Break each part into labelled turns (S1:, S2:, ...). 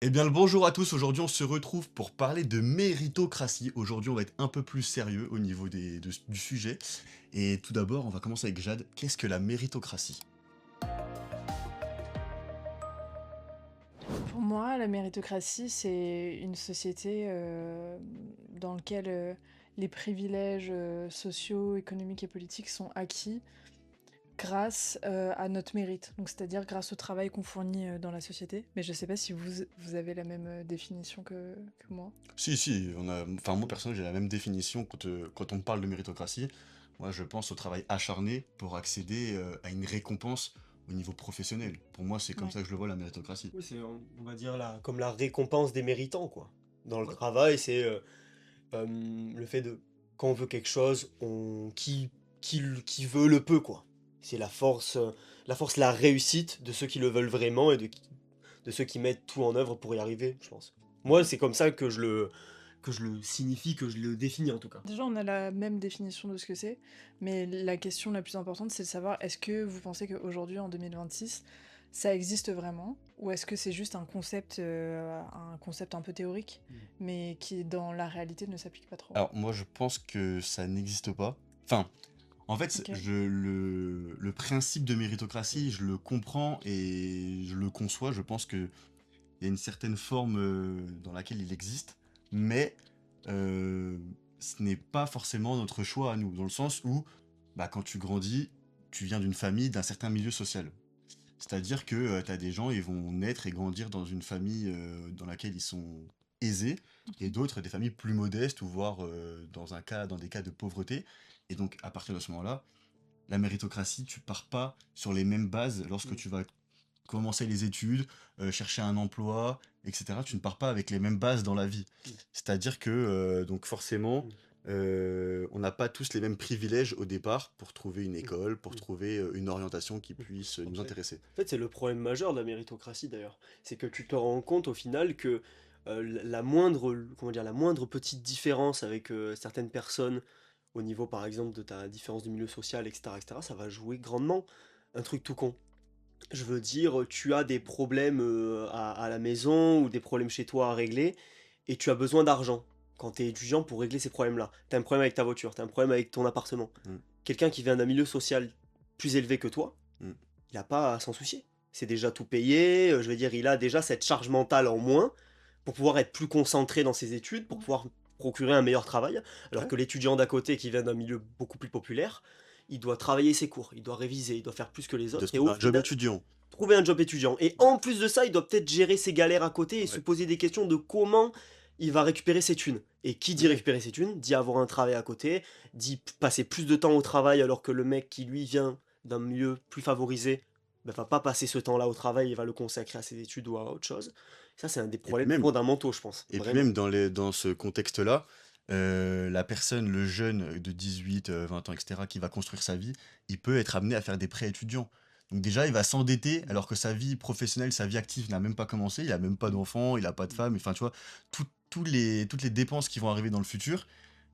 S1: Eh bien, le bonjour à tous. Aujourd'hui, on se retrouve pour parler de méritocratie. Aujourd'hui, on va être un peu plus sérieux au niveau du sujet. Et tout d'abord, on va commencer avec Jade. Qu'est-ce que la méritocratie?
S2: Pour moi, la méritocratie, c'est une société dans laquelle les privilèges sociaux, économiques et politiques sont acquis grâce à notre mérite. Donc, c'est-à-dire grâce au travail qu'on fournit dans la société. Mais je ne sais pas si vous avez la même définition que moi.
S1: Si, si, enfin, moi, personnellement, j'ai la même définition quand on parle de méritocratie. Moi, je pense au travail acharné pour accéder à une récompense au niveau professionnel. Pour moi, c'est comme
S2: Ouais.
S1: ça que je le vois, la méritocratie.
S3: Oui, c'est, on va dire, comme la récompense des méritants, quoi. Dans le
S1: Ouais.
S3: travail, c'est le fait de, quand on veut quelque chose, qui veut le peut, quoi. C'est la réussite de ceux qui le veulent vraiment et de ceux qui mettent tout en œuvre pour y arriver, je pense. Moi, c'est comme ça que je le signifie, que je le définis, en tout cas.
S2: Déjà, on a la même définition de ce que c'est, mais la question la plus importante, c'est de savoir est-ce que vous pensez qu'aujourd'hui, en 2026, ça existe vraiment, ou est-ce que c'est juste un concept un peu théorique,
S3: Mm.
S2: mais qui, dans la réalité, ne s'applique pas trop.
S1: Alors, moi, je pense que ça n'existe pas. Enfin, en fait,
S2: Ok.
S1: le principe de méritocratie, je le comprends et je le conçois. Je pense qu'il y a une certaine forme dans laquelle il existe, mais euh, ce n'est pas forcément notre choix à nous, dans le sens où, bah, quand tu grandis, tu viens d'une famille, d'un certain milieu social. C'est-à-dire que tu as des gens, ils vont naître et grandir dans une famille dans laquelle ils sont aisés, et d'autres, des familles plus modestes, ou voire dans des cas de pauvreté. Et donc, à partir de ce moment-là, la méritocratie, tu pars pas sur les mêmes bases lorsque
S3: Mm.
S1: tu vas commencer les études, chercher un emploi, etc. Tu ne pars pas avec les mêmes bases dans la vie.
S3: Mm.
S1: C'est-à-dire que, donc forcément,
S3: Mm.
S1: on n'a pas tous les mêmes privilèges au départ pour trouver une
S3: Mm.
S1: école, pour
S3: Mm.
S1: trouver une orientation qui
S3: Mm.
S1: puisse nous
S3: Après,
S1: intéresser.
S3: en fait, c'est le problème majeur de la méritocratie d'ailleurs. C'est que tu te rends compte au final que la moindre, comment dire, la moindre petite différence avec certaines personnes au niveau par exemple de ta différence de milieu social, etc., ça va jouer grandement. Un truc tout con. Je veux dire, tu as des problèmes à la maison ou des problèmes chez toi à régler et tu as besoin d'argent quand tu es étudiant pour régler ces problèmes-là. Tu as un problème avec ta voiture, tu as un problème avec ton appartement.
S1: Mm,
S3: Quelqu'un qui vient d'un milieu social plus élevé que toi,
S1: mm.
S3: il a pas à s'en soucier. C'est déjà tout payé, je veux dire, il a déjà cette charge mentale en moins pour pouvoir être plus concentré dans ses études, pour pouvoir procurer un meilleur travail, alors
S1: Ouais.
S3: que l'étudiant d'à côté qui vient d'un milieu beaucoup plus populaire, il doit travailler ses cours, il doit réviser, il doit faire plus que les
S1: De
S3: autres,
S1: se
S3: et
S1: trouver
S3: au
S1: un job
S3: final,
S1: étudiant.
S3: trouver un job étudiant. Et
S1: Ouais.
S3: en plus de ça, il doit peut-être gérer ses galères à côté et se
S1: Ouais.
S3: poser des questions de comment il va récupérer ses thunes. Et qui dit
S1: Ouais.
S3: récupérer ses thunes, dit avoir un travail à côté, dit passer plus de temps au travail alors que le mec qui lui vient d'un milieu plus favorisé ben, va pas passer ce temps-là au travail, il va le consacrer à ses études ou à autre chose. Ça, c'est un des
S1: Et puis
S3: problèmes
S1: même,
S3: fondamentaux, je pense,
S1: et puis
S3: vraiment.
S1: même dans ce contexte-là, la personne, le jeune de 18, 20 ans, etc., qui va construire sa vie, il peut être amené à faire des prêts étudiants. Donc déjà, il va s'endetter alors que sa vie professionnelle, sa vie active n'a même pas commencé, il a même pas
S3: Mm.
S1: d'enfant, il a pas de
S3: Mm.
S1: femme, enfin tu vois, toutes les dépenses qui vont arriver dans le futur,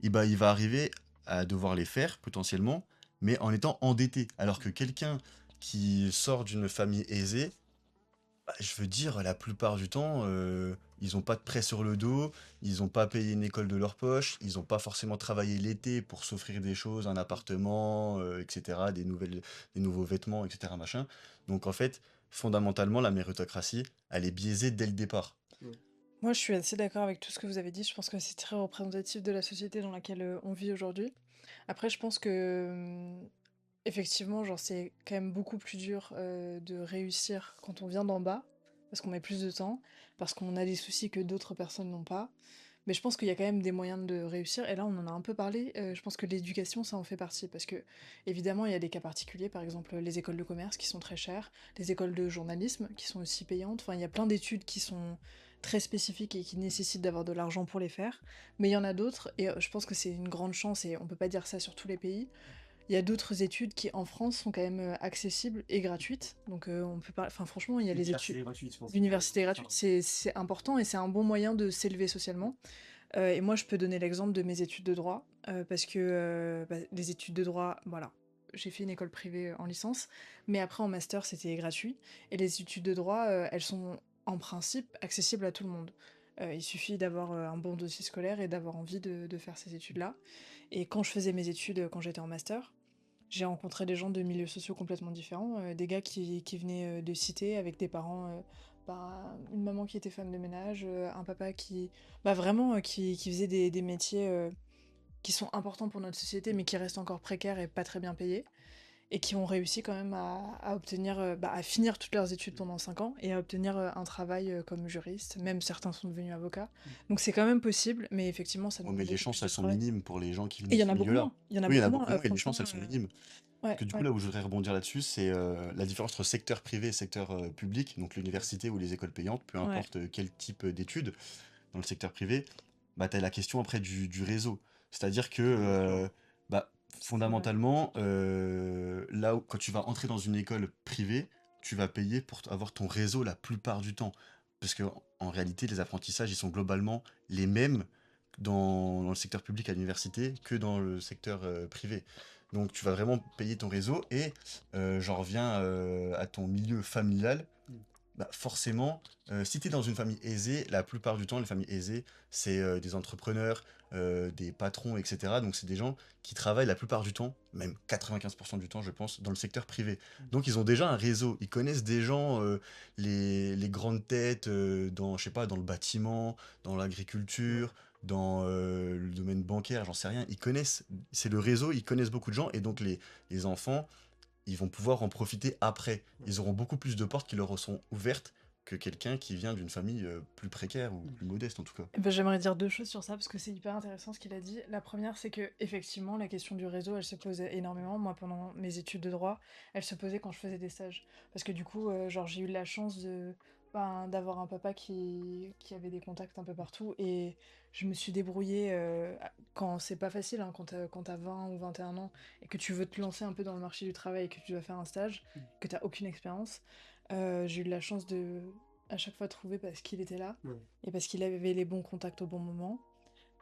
S1: il va arriver à devoir les faire potentiellement, mais en étant endetté. Alors que quelqu'un qui sort d'une famille aisée, bah, je veux dire, la plupart du temps, ils ont pas de prêt sur le dos, ils ont pas payé une école de leur poche, ils ont pas forcément travaillé l'été pour s'offrir des choses, un appartement, etc., des nouveaux vêtements, etc., machin. Donc en fait, fondamentalement, la méritocratie, elle est biaisée dès le départ.
S3: Mm.
S2: Moi, je suis assez d'accord avec tout ce que vous avez dit. Je pense que c'est très représentatif de la société dans laquelle on vit aujourd'hui. Après, je pense que effectivement, genre, c'est quand même beaucoup plus dur de réussir quand on vient d'en bas, parce qu'on met plus de temps, parce qu'on a des soucis que d'autres personnes n'ont pas. Mais je pense qu'il y a quand même des moyens de réussir, et là on en a un peu parlé, je pense que l'éducation ça en fait partie, parce que évidemment il y a des cas particuliers, par exemple les écoles de commerce qui sont très chères, les écoles de journalisme qui sont aussi payantes, enfin il y a plein d'études qui sont très spécifiques et qui nécessitent d'avoir de l'argent pour les faire, mais il y en a d'autres, et je pense que c'est une grande chance, et on peut pas dire ça sur tous les pays, il y a d'autres études qui, en France, sont quand même accessibles et gratuites. Donc, on peut pas. Enfin, franchement, il y a les études.
S3: L'université gratuite, je pense.
S2: L'université gratuite, c'est important et c'est un bon moyen de s'élever socialement. Et moi, je peux donner l'exemple de mes études de droit, parce que les études de droit, voilà. J'ai fait une école privée en licence, mais après en master, c'était gratuit. Et les études de droit, elles sont en principe, accessible à tout le monde. Il suffit d'avoir un bon dossier scolaire et d'avoir envie de faire ces études-là. Et quand je faisais mes études, quand j'étais en master, j'ai rencontré des gens de milieux sociaux complètement différents, des gars qui venaient de cité avec des parents, une maman qui était femme de ménage, un papa qui, bah vraiment, qui faisait des métiers qui sont importants pour notre société, mais qui restent encore précaires et pas très bien payés, et qui ont réussi quand même à obtenir, à finir toutes leurs études pendant 5 ans et à obtenir un travail comme juriste. Même certains sont devenus avocats. Donc c'est quand même possible, mais effectivement, ça
S1: Ouais,
S2: demande
S1: mais les
S2: beaucoup
S1: chances,
S2: plus de
S1: elles sont
S2: travail.
S1: minimes pour les gens qui viennent
S2: Et
S1: de
S2: il y en
S1: ce
S2: a beaucoup
S1: milieu-là.
S2: moins. Il y en a
S1: Oui, il y en
S2: beaucoup
S1: a
S2: moins.
S1: beaucoup moins et les chances,
S2: Franchement,
S1: elles sont minimes.
S2: ouais,
S1: Que du coup,
S2: ouais,
S1: là où je voudrais rebondir là-dessus, c'est la différence entre secteur privé et secteur public, donc l'université ou les écoles payantes, peu
S2: ouais,
S1: importe quel type d'études. Dans le secteur privé, bah, tu as la question après du réseau. C'est-à-dire que,
S3: Bien sûr.
S1: bah,
S2: c'est vrai.
S1: fondamentalement, là où, quand tu vas entrer dans une école privée, tu vas payer pour avoir ton réseau la plupart du temps. Parce que en réalité, les apprentissages, ils sont globalement les mêmes dans le secteur public à l'université que dans le secteur privé. Donc tu vas vraiment payer ton réseau et j'en reviens à ton milieu familial.
S3: Mm.
S1: Bah forcément, si tu es dans une famille aisée, la plupart du temps, les familles aisées, c'est des entrepreneurs, des patrons, etc. Donc c'est des gens qui travaillent la plupart du temps, même 95% du temps, je pense, dans le secteur privé. Donc ils ont déjà un réseau, ils connaissent des gens, les grandes têtes dans, je sais pas, dans le bâtiment, dans
S3: Ouais.
S1: l'agriculture, dans le domaine bancaire, j'en sais rien. Ils connaissent, c'est le réseau, ils connaissent beaucoup de gens, et donc les enfants, ils vont pouvoir en profiter après.
S3: Ouais.
S1: Ils auront beaucoup plus de portes qui leur sont ouvertes que quelqu'un qui vient d'une famille plus précaire ou
S3: Mm.
S1: plus modeste en tout cas.
S2: Eh ben, j'aimerais dire deux choses sur ça parce que c'est hyper intéressant ce qu'il a dit. La première, c'est que effectivement, la question du réseau, elle se posait énormément. Moi, pendant mes études de droit, elle se posait quand je faisais des stages. Parce que du coup, genre, j'ai eu la chance d'avoir un papa qui avait des contacts un peu partout et je me suis débrouillée quand c'est pas facile, hein, quand t'as 20 ou 21 ans et que tu veux te lancer un peu dans le marché du travail et que tu dois faire un stage,
S3: Mm.
S2: que t'as aucune expérience. J'ai eu la chance de à chaque fois trouver parce qu'il était là
S3: Ouais.
S2: et parce qu'il avait les bons contacts au bon moment.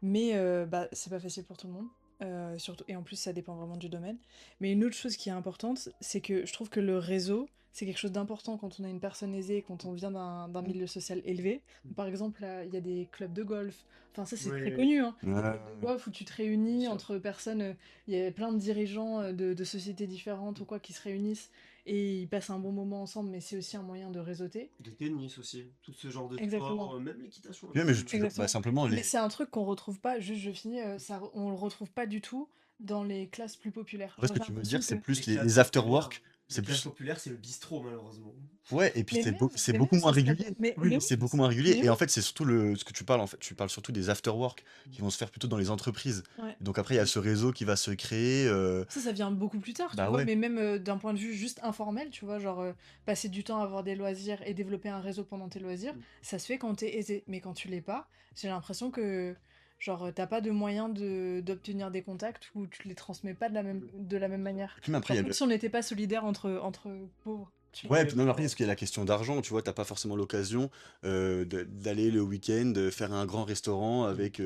S2: Mais bah, c'est pas facile pour tout le monde. Surtout, et en plus, ça dépend vraiment du domaine. Mais une autre chose qui est importante, c'est que je trouve que le réseau, c'est quelque chose d'important quand on est une personne aisée, quand on vient d'un milieu social élevé.
S3: Mm.
S2: Par exemple, là, il y a des clubs de golf. Enfin, ça, c'est
S3: Oui,
S2: très
S3: oui,
S2: connu, hein.
S1: Ouais,
S2: Des
S1: ouais,
S2: clubs de
S1: ouais.
S2: golf où tu te
S3: bien
S2: réunis
S3: sûr.
S2: entre personnes. Il y a plein de dirigeants de sociétés différentes ou quoi qui se réunissent et ils passent un bon moment ensemble, mais c'est aussi un moyen de réseauter.
S3: De tennis aussi, tout ce genre de sport,
S2: Exactement.
S3: même l'équitation, hein,
S1: Oui, mais
S3: même.
S1: bah,
S2: Exactement.
S1: simplement,
S2: Mais c'est un truc qu'on retrouve pas, juste je finis, on le retrouve pas du tout dans les classes plus populaires.
S1: en fait, ce
S2: Genre
S1: que
S2: j'ai
S1: tu veux dire,
S2: l'impression
S1: c'est
S2: que...
S1: plus
S3: Les classes
S1: les
S3: populaires.
S1: after-work,
S3: Les
S1: c'est
S3: classes
S1: plus.
S3: populaires, c'est le bistrot, malheureusement.
S1: Ouais, et puis c'est
S2: Mais même
S1: beaucoup moins
S2: ça serait...
S1: régulier.
S3: Oui,
S2: Mais
S3: en
S1: C'est beaucoup
S3: plus.
S1: moins régulier. Et
S2: oui,
S1: en fait, c'est surtout ce que tu parles, en fait. Tu parles surtout des after-work qui vont se faire plutôt dans les entreprises.
S2: ouais.
S1: Et donc après, il y a
S3: Mm.
S1: ce réseau qui va se créer.
S2: Ça vient beaucoup plus tard, tu
S1: Bah
S2: vois,
S1: ouais.
S2: mais même d'un point de vue juste informel, tu vois, genre passer du temps à avoir des loisirs et développer un réseau pendant tes loisirs,
S3: Mm.
S2: ça se fait quand t'es aisé. Mais quand tu l'es pas, j'ai l'impression que, genre, t'as pas de moyen d'obtenir des contacts ou tu les transmets pas
S3: Mm.
S2: de la même manière.
S1: Et puis même après, il
S2: Genre
S1: y a
S2: comme
S1: le.
S2: si on n'était pas solidaires entre pauvres, tu vois.
S1: Ouais,
S3: Ouais,
S1: puis même après,
S3: voilà.
S1: parce qu'il y a la question d'argent, tu vois, t'as pas forcément l'occasion d'aller le week-end faire un grand restaurant
S3: Mm.
S1: avec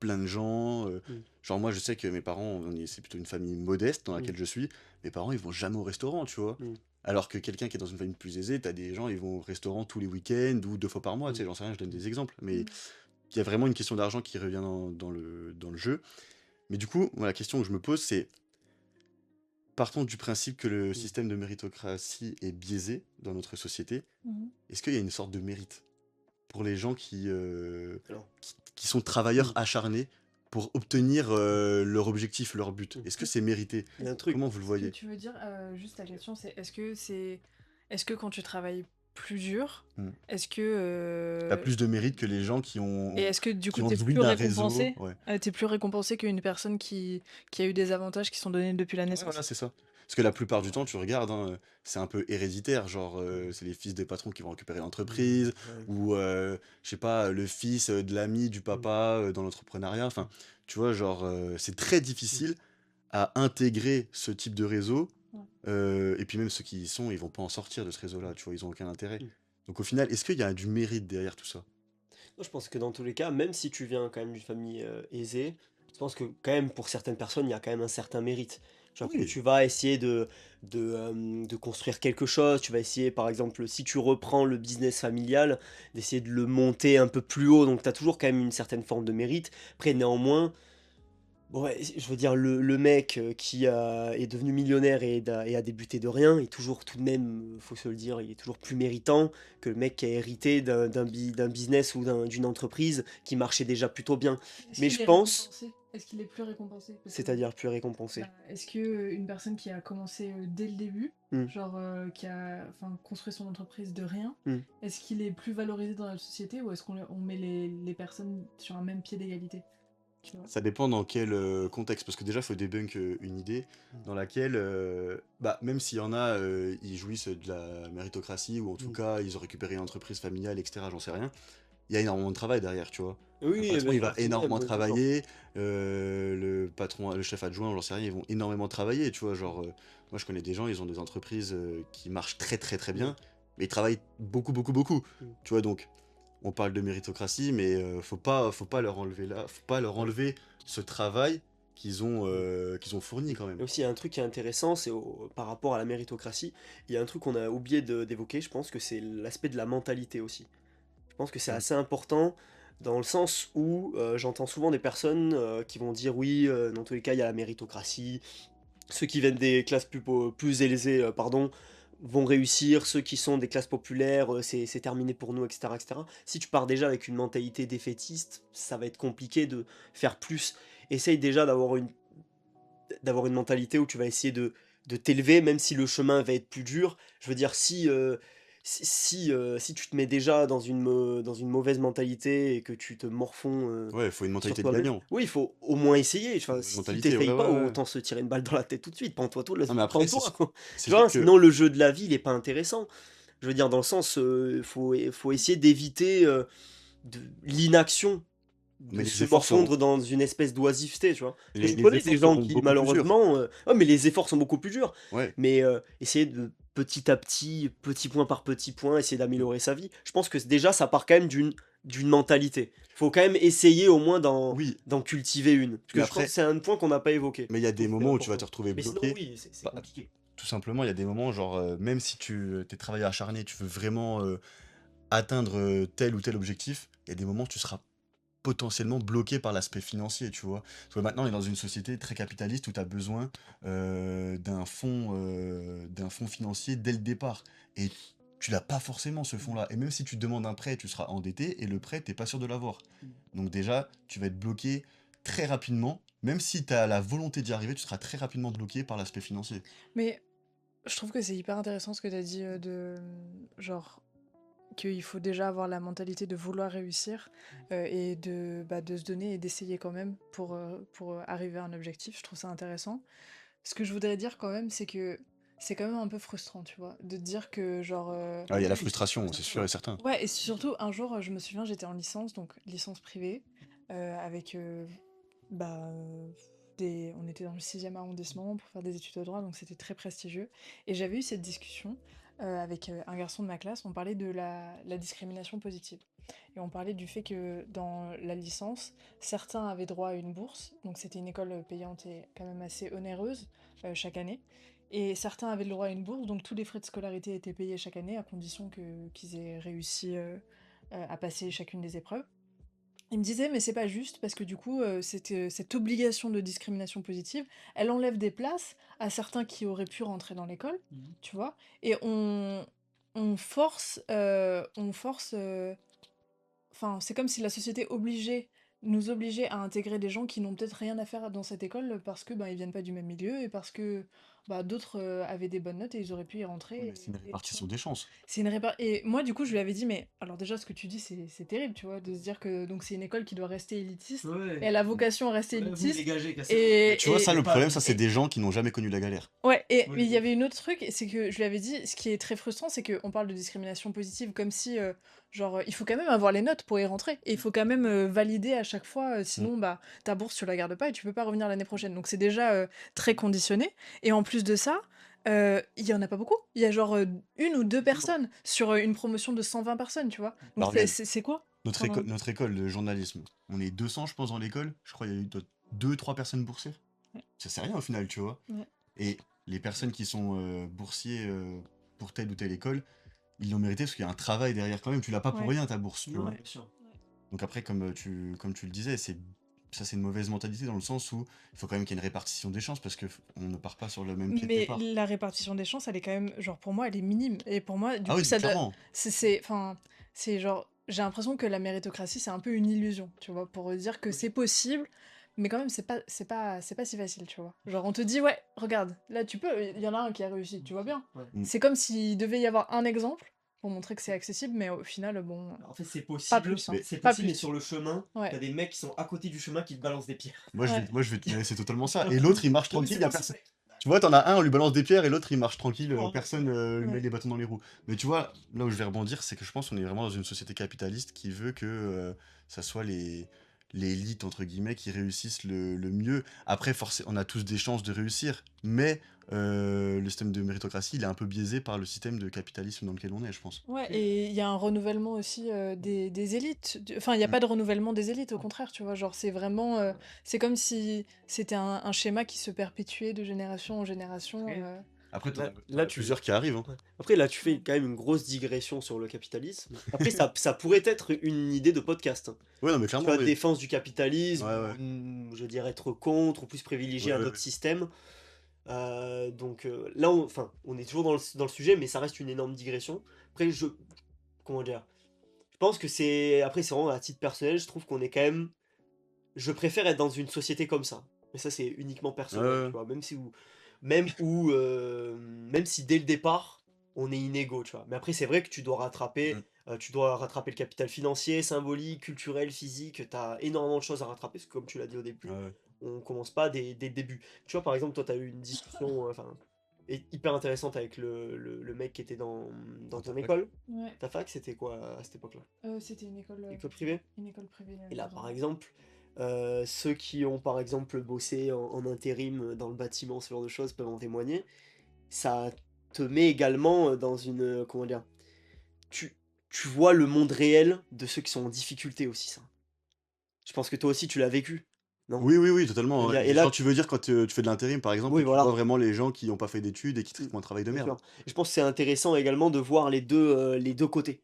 S1: plein de gens.
S3: Mm.
S1: Genre moi, je sais que mes parents, c'est plutôt une famille modeste dans
S3: Mm.
S1: laquelle je suis. Mes parents, ils vont jamais au restaurant, tu vois.
S3: Mm.
S1: Alors que quelqu'un qui est dans une famille plus aisée, t'as des gens, ils vont au restaurant tous les week-ends ou 2 fois par mois, tu
S3: Mm.
S1: sais, j'en sais rien, je donne
S3: Mm.
S1: des exemples. Mais
S2: Mm.
S1: il y a vraiment une question d'argent qui revient dans le jeu. Mais du coup, moi, la question que je me pose, c'est partons du principe que le
S3: Mm.
S1: système de méritocratie est biaisé dans notre société.
S2: Mhm.
S1: Est-ce qu'il y a une sorte de mérite pour les gens
S3: Alors,
S1: qui sont travailleurs
S3: mm.
S1: acharnés pour obtenir leur objectif, leur but?
S3: Mm.
S1: Est-ce que c'est mérité?
S3: Il y a un truc.
S1: Comment vous le
S2: Ce que
S1: voyez?
S2: tu veux dire, juste la question, c'est est-ce que quand tu travailles plus dur,
S1: Hmm.
S2: est-ce que
S1: T'as plus de mérite que les gens
S2: et est-ce que du coup
S1: qui ont
S2: t'es
S1: joui
S2: plus
S1: d'un réseau?
S2: récompensé?
S1: Ouais.
S2: T'es plus récompensé qu'une personne qui a eu des avantages qui sont donnés depuis la
S1: Ouais, voilà,
S2: naissance.
S1: c'est ça. Parce que la plupart du temps, tu regardes, hein, c'est un peu héréditaire. Genre, c'est les fils des patrons qui vont récupérer
S3: Mm.
S1: l'entreprise,
S3: Ouais.
S1: ou, je sais pas, le fils de l'ami du
S3: Mm.
S1: papa dans l'entrepreneuriat. Enfin, tu vois, genre, c'est très
S3: Mm.
S1: difficile à intégrer ce type de réseau.
S2: Ouais.
S1: Et puis même ceux qui y sont, ils vont pas en sortir de ce réseau-là, tu vois, ils ont aucun intérêt.
S3: Mm.
S1: Donc au final, est-ce qu'il y a du mérite derrière tout ça?
S3: Moi, je pense que dans tous les cas, même si tu viens quand même d'une famille aisée, je pense que quand même pour certaines personnes, il y a quand même un certain mérite. Genre que
S1: Oui,
S3: tu vas essayer de construire quelque chose, tu vas essayer, par exemple, si tu reprends le business familial, d'essayer de le monter un peu plus haut, donc tu as toujours quand même une certaine forme de mérite. Après, néanmoins, bon, ouais, je veux dire, le mec est devenu millionnaire et a débuté de rien, est toujours tout de même, faut se le dire, il est toujours plus méritant que le mec qui a hérité d'un business ou d'une entreprise qui marchait déjà plutôt bien.
S2: Est-ce
S3: Mais
S2: qu'il
S3: je
S2: est
S3: pense,
S2: récompensé? Est-ce qu'il est plus récompensé? Parce que
S3: c'est-à-dire plus récompensé.
S2: bah, est-ce que une personne qui a commencé dès le début,
S3: Hmm,
S2: genre qui a enfin, construit son entreprise de rien,
S3: hmm.
S2: est-ce qu'il est plus valorisé dans la société ou est-ce qu'on met les personnes sur un même pied d'égalité? Tu vois?
S1: ça dépend dans quel contexte, parce que déjà, il faut débunk une idée dans laquelle, bah, même s'il y en a, ils jouissent de la méritocratie, ou en tout
S3: Hmm.
S1: cas, ils ont récupéré une entreprise familiale, etc., j'en sais rien, il y a énormément de travail derrière, tu vois. Un
S3: Oui,
S1: patron,
S3: bien
S1: il va
S3: sûr, tout de même,
S1: énormément
S3: toujours.
S1: travailler, le patron, le chef adjoint, j'en sais rien, ils vont énormément travailler, tu vois. Genre, moi je connais des gens, ils ont des entreprises qui marchent très très très
S3: Hmm,
S1: bien, mais ils travaillent beaucoup beaucoup beaucoup,
S3: hmm.
S1: tu vois. Donc, on parle de méritocratie, mais faut pas leur enlever faut pas leur enlever ce travail qu'ils ont fourni quand même.
S3: Et aussi, il y a un truc qui est intéressant, par rapport à la méritocratie, il y a un truc qu'on a oublié d'évoquer, je pense que c'est l'aspect de la mentalité aussi. Je pense que c'est
S1: Mm.
S3: assez important dans le sens où j'entends souvent des personnes qui vont dire oui, dans tous les cas, il y a la méritocratie, ceux qui viennent des classes plus aisées, pardon, vont réussir, ceux qui sont des classes populaires, c'est terminé pour nous, etc., etc. Si tu pars déjà avec une mentalité défaitiste, ça va être compliqué de faire plus. Essaye déjà d'avoir une mentalité où tu vas essayer de t'élever, même si le chemin va être plus dur. Je veux dire, si tu te mets déjà dans une mauvaise mentalité et que tu te morfonds
S1: Ouais, il faut une
S3: sur
S1: mentalité de
S3: toi-même,
S1: gagnant.
S3: oui, il faut au moins essayer.
S1: Une
S3: Enfin,
S1: bonne
S3: si
S1: mentalité, ouais,
S3: t'essayes
S1: ouais,
S3: pas,
S1: ouais.
S3: autant se tirer une balle dans la tête tout de suite.
S1: Non, mais après,
S3: Prends-toi, quoi.
S1: c'est
S3: Tu
S1: sûr
S3: vois,
S1: que.
S3: sinon le jeu de la vie, il est pas intéressant. Je veux dire, dans le sens, faut essayer d'éviter l'inaction,
S1: Mais
S3: de
S1: les
S3: se
S1: efforts
S3: morfondre
S1: seront,
S3: dans une espèce d'oisiveté, tu vois? Parce que je
S1: les
S3: connais des
S1: efforts
S3: gens
S1: seront
S3: qui
S1: beaucoup plus durs.
S3: malheureusement, oh mais les efforts sont beaucoup plus durs,
S1: Ouais.
S3: mais essayer de petit à petit, petit point par petit point, essayer d'améliorer sa vie. Je pense que déjà ça part quand même d'une mentalité. Faut quand même essayer au moins
S1: Oui,
S3: d'en cultiver une. Parce
S1: mais
S3: que je pense que
S1: après,
S3: c'est un point qu'on n'a pas évoqué.
S1: mais il y a
S3: Je trouve
S1: des
S3: que c'est
S1: moments où tu vas te
S3: important.
S1: retrouver
S3: Mais sinon
S1: bloqué.
S3: oui, c'est
S1: Bah,
S3: compliqué.
S1: tout simplement, il y a des moments, genre, même si t'es travaillé acharné, tu veux vraiment atteindre tel ou tel objectif, il y a des moments où tu seras potentiellement bloqué par l'aspect financier, tu vois. Parce que maintenant, on est dans une société très capitaliste où tu as besoin d'un fonds financier dès le départ. Et tu l'as pas forcément, ce fonds-là. Et même si tu demandes un prêt, tu seras endetté, et le prêt, t'es pas sûr de l'avoir. Donc déjà, tu vas être bloqué très rapidement. Même si tu as la volonté d'y arriver, tu seras très rapidement bloqué par l'aspect financier.
S2: Mais je trouve que c'est hyper intéressant ce que tu as dit genre qu'il faut déjà avoir la mentalité de vouloir réussir et de se donner et d'essayer quand même pour arriver à un objectif. Je trouve ça intéressant. Ce que je voudrais dire quand même, c'est que c'est quand même un peu frustrant, tu vois, de te dire que genre...
S1: Ah, il y a la
S3: Oui, c'est sûr et
S1: frustration, c'est
S3: certain,
S1: sûr
S3: ouais.
S1: et certain.
S2: Ouais, et surtout un jour, je me souviens, j'étais en licence, donc licence privée, avec... bah, on était dans le 6e arrondissement pour faire des études de droit, donc c'était très prestigieux. Et j'avais eu cette discussion avec un garçon de ma classe, on parlait de la discrimination positive. Et on parlait du fait que dans la licence, certains avaient droit à une bourse, donc c'était une école payante et quand même assez onéreuse chaque année. Et certains avaient le droit à une bourse, donc tous les frais de scolarité étaient payés chaque année à condition qu'ils aient réussi à passer chacune des épreuves. Il me disait, mais c'est pas juste parce que du coup, cette obligation de discrimination positive, elle enlève des places à certains qui auraient pu rentrer dans l'école, tu vois, et on force, enfin, c'est comme si la société nous obligeait à intégrer des gens qui n'ont peut-être rien à faire dans cette école parce que ben ils viennent pas du même milieu et parce que bah, d'autres avaient des bonnes notes et ils auraient pu y
S1: Ouais,
S2: rentrer.
S1: mais c'est une
S2: Tu vois.
S1: répartition des chances.
S2: C'est une Et moi, du coup, je lui avais dit, mais alors déjà, ce que tu dis, c'est terrible, tu vois, de se dire que donc c'est une école qui doit rester élitiste et
S3: Ouais,
S2: elle a vocation à rester
S3: ouais, vous
S2: élitiste.
S3: dégagez, cassez-vous.
S1: Mais tu vois, ça,
S2: Et,
S1: le
S3: C'est pas
S1: problème, ça,
S3: juste.
S1: c'est des gens qui n'ont jamais connu la galère.
S2: Ouais, mais
S3: Oui,
S2: il
S3: de
S2: y
S3: ouf.
S2: avait une autre truc, c'est que je lui avais dit, ce qui est très frustrant, c'est qu'on parle de discrimination positive comme si, genre, il faut quand même avoir les notes pour y rentrer, et il faut quand même valider à chaque fois,
S1: Mm.
S2: sinon, bah, ta bourse, tu la gardes pas et tu peux pas revenir l'année prochaine. Donc c'est déjà très conditionné. Et en plus de ça, il y en a pas beaucoup. Il y a genre une ou deux
S3: Effectivement.
S2: personnes sur une promotion de 120 personnes, tu vois. Donc
S1: Bah, regarde,
S2: c'est quoi? Enfin,
S1: notre école de journalisme, on est 200, je pense, dans l'école. Je crois qu'il y a eu 2, 3 personnes boursières. Ça, c'est rien au final, tu vois.
S2: ouais.
S1: Et les personnes qui sont boursiers pour telle ou telle école, ils l'ont mérité parce qu'il y a un travail derrière quand même. Tu l'as pas pour
S2: Ouais.
S1: rien ta bourse, tu vois.
S3: Ouais, bien sûr.
S1: Donc après, comme tu le disais, c'est une mauvaise mentalité dans le sens où il faut quand même qu'il y ait une répartition des chances parce que on ne part pas sur le même pied de
S2: Mais
S1: départ.
S2: la répartition des chances, elle est quand même, genre pour moi, elle est minime. Et pour moi, du
S1: Ah
S2: coup,
S1: oui,
S2: ça doit.
S1: clairement.
S2: Enfin, c'est genre, j'ai l'impression que la méritocratie, c'est un peu une illusion, tu vois, pour dire que
S3: Ok.
S2: c'est possible, mais quand même, c'est pas si facile, tu vois. Genre, on te dit, ouais, regarde, là, tu peux, il y en a un qui a réussi, tu vois bien.
S3: Ouais.
S1: Mm.
S2: C'est comme s'il devait y avoir un exemple pour montrer que c'est accessible, mais au final, bon,
S3: En fait, c'est
S2: pas
S3: possible,
S2: plus, hein.
S1: Mais
S3: c'est
S2: Pas
S3: possible, mais
S2: plus.
S3: sur le chemin,
S2: Ouais.
S3: t'as des mecs qui sont à côté du chemin qui te balancent des pierres.
S2: Ouais.
S1: mais c'est totalement ça. Et l'autre, il marche
S3: Non, mais
S1: tranquille,
S3: c'est
S1: y a
S3: possible,
S1: personne.
S3: mec.
S1: Tu vois, t'en as un, on lui balance des pierres et l'autre, il marche tranquille,
S3: Oh,
S1: personne lui met
S2: Ouais.
S1: les bâtons dans les roues. Mais tu vois, là où je vais rebondir, c'est que je pense qu'on est vraiment dans une société capitaliste qui veut que ça soit les élites, entre guillemets, qui réussissent le mieux. Après, forcément, on a tous des chances de réussir, mais le système de méritocratie, il est un peu biaisé par le système de capitalisme dans lequel on est, je pense.
S2: Ouais,
S3: Ok.
S2: et il y a un renouvellement aussi des élites. Enfin, il n'y a
S1: Mm.
S2: pas de renouvellement des élites, au contraire, tu vois. Genre, c'est vraiment. C'est comme si c'était un schéma qui se perpétuait de génération en génération.
S3: Après,
S1: Après,
S3: là,
S1: t'en
S3: là,
S1: as
S3: tu...
S1: plusieurs qui arrivent, hein.
S3: ouais. Après, là, tu fais quand même une grosse digression sur le capitalisme. Après, ça pourrait être une idée de podcast, hein.
S1: Ouais, non, mais
S3: Tu
S1: clairement,
S3: vois,
S1: oui.
S3: défense du capitalisme,
S1: Ouais, ouais.
S3: je dirais être contre, ou plus privilégier
S1: Ouais,
S3: un
S1: ouais,
S3: autre
S1: ouais.
S3: système. Donc là, on est toujours dans le sujet, mais ça reste une énorme digression. Après, comment dire? Je pense que après, c'est vraiment à titre personnel, je trouve qu'on est quand même. Je préfère être dans une société comme ça. Mais ça, c'est uniquement
S1: Ouais,
S3: personnel, tu
S1: ouais.
S3: vois. Même si dès le départ, on est inégaux, tu vois. Mais après, c'est vrai que
S1: Mm.
S3: tu dois rattraper le capital financier, symbolique, culturel, physique. Tu as énormément de choses à rattraper, parce que comme tu l'as dit au
S1: Ouais,
S3: début,
S1: ouais.
S3: on commence pas dès le début. Tu vois, par exemple, toi, tu as eu une discussion hyper intéressante avec le mec qui était dans
S1: Dans ta
S3: ton
S1: fac.
S3: école.
S2: Ouais,
S3: Ta fac, c'était quoi à cette époque-là?
S2: c'était
S3: École privée?
S2: une école privée
S3: Et là,
S2: dans un...
S3: par exemple, ceux qui ont par exemple bossé en intérim dans le bâtiment, ce genre de choses, peuvent en témoigner. Ça te met également dans comment dire, tu, tu vois le monde réel de ceux qui sont en difficulté aussi, ça. Je pense que toi aussi, tu l'as vécu, non?
S1: Oui, oui, oui,
S3: Je
S1: totalement.
S3: veux
S1: Ouais.
S3: dire, et
S1: Quand
S3: là,
S1: tu veux dire, quand tu fais de l'intérim, par exemple,
S3: oui,
S1: tu vois
S3: voilà.
S1: vraiment les gens qui n'ont pas fait d'études et qui
S3: Mm,
S1: font un travail de
S3: bien
S1: merde.
S3: sûr. Et je pense que c'est intéressant également de voir les deux côtés.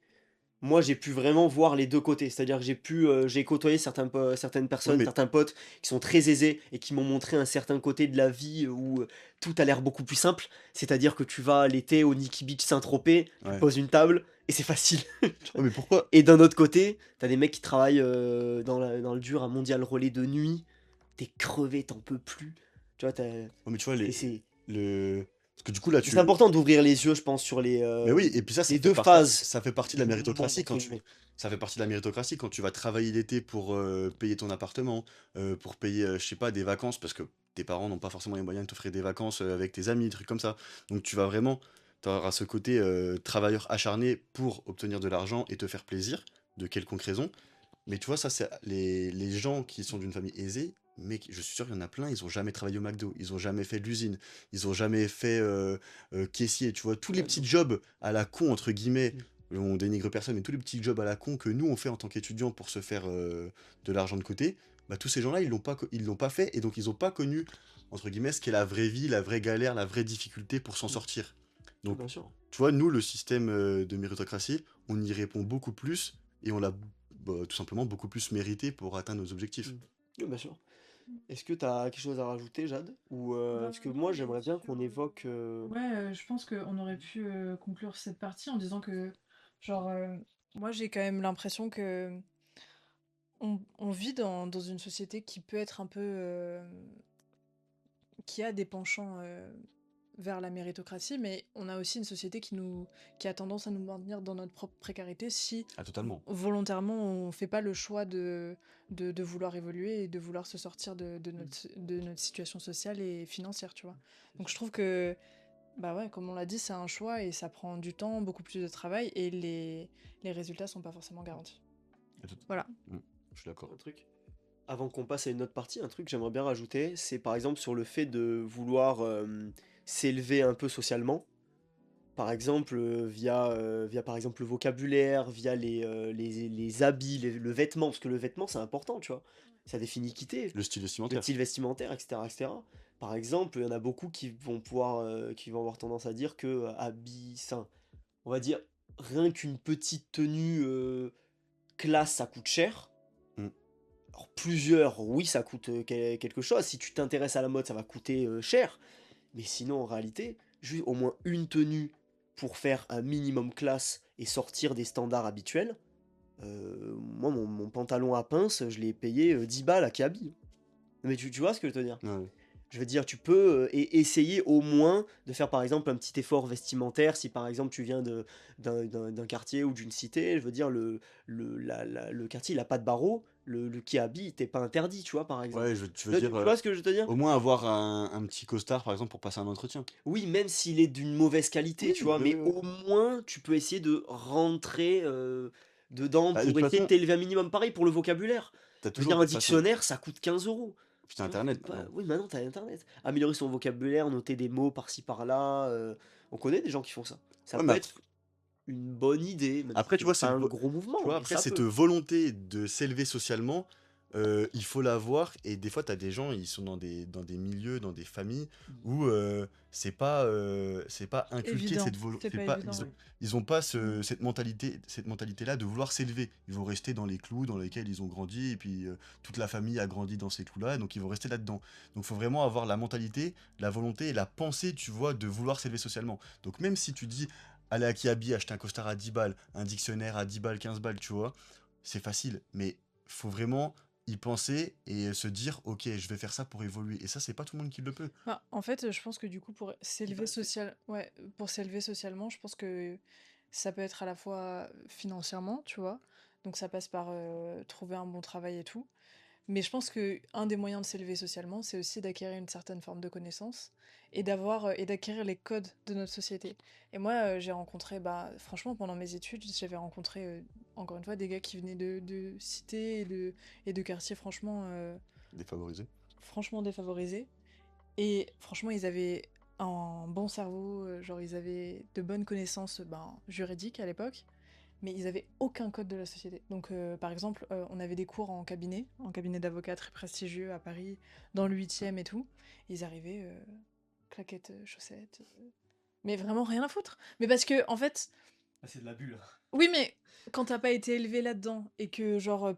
S3: Moi, j'ai pu vraiment voir les deux côtés. C'est-à-dire que j'ai côtoyé certaines
S1: Oui,
S3: personnes,
S1: mais
S3: certains potes qui sont très aisés et qui m'ont montré un certain côté de la vie où tout a l'air beaucoup plus simple. C'est-à-dire que tu vas l'été au Nikki Beach Saint-Tropez, tu
S1: ouais.
S3: poses une table et c'est facile.
S1: Ouais, mais pourquoi?
S3: Et d'un autre côté, t'as des mecs qui travaillent dans le dur à Mondial Relais de nuit. T'es crevé, t'en peux plus. Tu vois,
S1: Ouais, mais tu vois,
S3: et c'est
S1: le... Parce que du coup, là,
S3: mais c'est important d'ouvrir les yeux, je pense, sur
S1: Mais oui, et puis ça
S3: les
S1: fait
S3: deux
S1: partie,
S3: phases
S1: ça fait partie de la
S3: du monde,
S1: méritocratie
S3: entre guillemets.
S1: ça fait partie de la méritocratie quand tu vas travailler l'été pour payer ton appartement, pour payer, je sais pas, des vacances, parce que tes parents n'ont pas forcément les moyens de t'offrir des vacances avec tes amis, des trucs comme ça. Donc tu vas vraiment, tu auras ce côté travailleur acharné pour obtenir de l'argent et te faire plaisir, de quelconque raison. Mais tu vois, ça, c'est les gens qui sont d'une famille aisée, mais je suis sûr qu'il y en a plein, ils ont jamais travaillé au McDo, ils ont jamais fait de l'usine, ils ont jamais fait caissier, tu vois, tous les
S3: Ouais, bien
S1: petits
S3: sûr.
S1: jobs à la con, entre guillemets,
S3: Mm.
S1: on dénigre personne, mais tous les petits jobs à la con que nous on fait en tant qu'étudiants pour se faire de l'argent de côté, bah tous ces gens-là, ils l'ont pas fait, et donc ils ont pas connu, entre guillemets, ce qu'est la vraie vie, la vraie galère, la vraie difficulté pour s'en
S3: Mm.
S1: sortir.
S3: Ouais,
S1: Donc,
S3: bien sûr.
S1: tu vois, nous, le système de méritocratie, on y répond beaucoup plus, et on l'a tout simplement beaucoup plus mérité pour atteindre nos objectifs.
S3: Mm. Ouais, bien sûr. Est-ce que tu as quelque chose à rajouter, Jade? Ou
S2: Bah
S3: parce que
S2: non,
S3: moi,
S2: bien
S3: j'aimerais bien
S2: sûr.
S3: qu'on évoque.
S2: Ouais, je pense qu'on aurait pu conclure cette partie en disant que, genre, moi j'ai quand même l'impression que on vit dans une société qui peut être un peu, qui a des penchants vers la méritocratie, mais on a aussi une société qui a tendance à nous maintenir dans notre propre précarité si
S1: Ah, totalement.
S2: volontairement on fait pas le choix de vouloir évoluer et de vouloir se sortir de notre situation sociale et financière, tu vois. Donc je trouve que bah ouais, comme on l'a dit, c'est un choix et ça prend du temps, beaucoup plus de travail et les résultats sont pas forcément garantis.
S1: Ah,
S2: Voilà.
S1: Mm, je suis d'accord.
S3: Un truc. Avant qu'on passe à une autre partie, un truc que j'aimerais bien rajouter, c'est par exemple sur le fait de vouloir s'élever un peu socialement. par exemple, via par exemple le vocabulaire, via les habits, le vêtement, parce que le vêtement c'est important, tu vois. Ça définit qui t'es,
S1: Le style
S3: le
S1: vestimentaire.
S3: style vestimentaire, etc., etc. Par exemple, il y en a beaucoup qui vont avoir tendance à dire que on va dire, rien qu'une petite tenue classe, ça coûte cher.
S1: Mm.
S3: Alors plusieurs, oui, ça coûte quelque chose. Si tu t'intéresses à la mode, ça va coûter cher. Mais sinon, en réalité, juste au moins une tenue pour faire un minimum classe et sortir des standards habituels. Moi, mon pantalon à pince, je l'ai payé 10 balles à Kiabi. Mais tu vois ce que je veux te dire?
S1: Ouais.
S3: Je veux dire, tu peux essayer au moins de faire par exemple un petit effort vestimentaire si par exemple tu viens d'un quartier ou d'une cité. Je veux dire, le quartier il a pas de barreaux, le Kiabi t'es pas interdit, tu vois, par exemple.
S1: Ouais, tu veux dire
S3: Tu vois ce que je veux te dire?
S1: au moins avoir un petit costard par exemple pour passer un entretien.
S3: Oui, même s'il est d'une mauvaise qualité,
S1: Oui,
S3: tu vois,
S1: oui,
S3: mais
S1: oui, oui.
S3: au moins tu peux essayer de rentrer dedans
S1: Bah, de
S3: pour
S1: toute
S3: essayer de
S1: façon,
S3: t'élever un minimum. Pareil pour le vocabulaire.
S1: t'as
S3: Je veux
S1: toujours
S3: dire,
S1: de
S3: un
S1: toute façon.
S3: dictionnaire, ça coûte 15 €.
S1: Puis t'as
S3: Tu vois, ça
S1: internet
S3: coûte pas.
S1: maintenant.
S3: Oui, maintenant, t'as Internet. Améliorer son vocabulaire, noter des mots par-ci par-là. On connaît des gens qui font ça. Ça
S1: Ouais,
S3: peut être une bonne idée, même si
S1: après, tu
S3: c'est
S1: vois,
S3: pas un gros mouvement, mais
S1: après,
S3: ça
S1: cette
S3: peut.
S1: volonté de s'élever socialement, il faut l'avoir. Et des fois, tu as des gens, ils sont dans des milieux, dans des familles où c'est pas inculqué
S2: Évident,
S1: cette volonté.
S2: c'est pas évident, ouais.
S1: Ils ont pas
S2: Mm.
S1: cette mentalité-là de vouloir s'élever. Ils vont rester dans les clous dans lesquels ils ont grandi. Et puis, toute la famille a grandi dans ces clous-là. Donc, ils vont rester là-dedans. Donc, il faut vraiment avoir la mentalité, la volonté et la pensée, tu vois, de vouloir s'élever socialement. Donc, même si tu dis, aller à Kiabi, acheter un costard à 10 balles, un dictionnaire à 10 balles, 15 balles, tu vois, c'est facile. Mais faut vraiment y penser et se dire, ok, je vais faire ça pour évoluer. Et ça, c'est pas tout le monde qui le peut.
S2: Bah, en fait, je pense que du coup, pour s'élever socialement, je pense que ça peut être à la fois financièrement, tu vois. Donc ça passe par trouver un bon travail et tout. Mais je pense que un des moyens de s'élever socialement, c'est aussi d'acquérir une certaine forme de connaissance et d'acquérir les codes de notre société. Et moi, j'ai rencontré, bah, franchement, pendant mes études, j'avais rencontré, encore une fois, des gars qui venaient de cités et de quartiers
S1: Défavorisé.
S2: franchement défavorisés. Et franchement, ils avaient un bon cerveau, genre ils avaient de bonnes connaissances ben, juridiques à l'époque, mais ils avaient aucun code de la société. Donc par exemple, on avait des cours en cabinet d'avocat très prestigieux à Paris, dans le 8e et tout. Ils arrivaient claquettes, chaussettes, mais vraiment rien à foutre. Mais parce que en fait,
S3: Ah, c'est de la bulle.
S2: oui, mais quand t'as pas été élevé là-dedans et que genre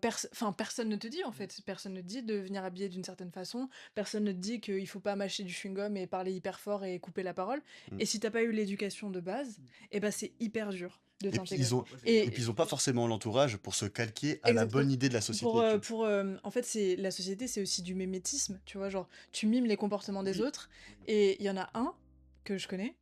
S2: personne ne te dit en fait, personne ne te dit de venir habiller d'une certaine façon, personne ne te dit qu'il faut pas mâcher du chewing-gum et parler hyper fort et couper la parole.
S1: Mm.
S2: Et si t'as pas eu l'éducation de base, et ben c'est hyper dur de
S1: Et puis,
S2: t'intégrer.
S1: et puis ils ont pas forcément l'entourage pour se calquer à la
S2: Exactement.
S1: bonne idée de la société.
S2: En fait, la société, c'est aussi du mimétisme, tu vois, genre, tu mimes les comportements des autres, et il y en a un que je connais,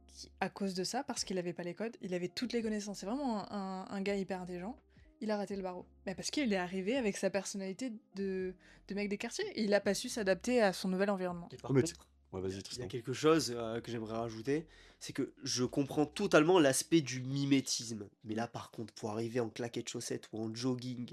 S2: qui, à cause de ça, parce qu'il avait pas les codes, il avait toutes les connaissances, c'est vraiment un gars hyper intelligent, il a raté le barreau. Mais parce qu'il est arrivé avec sa personnalité de mec des quartiers, et il a pas su s'adapter à son nouvel environnement.
S3: Et par
S1: Oh, mais
S3: contre,
S1: Ouais, vas-y,
S3: il y a
S1: Tristan.
S3: quelque chose que j'aimerais rajouter, c'est que je comprends totalement l'aspect du mimétisme. Mais là, par contre, pour arriver en claquettes chaussettes ou en jogging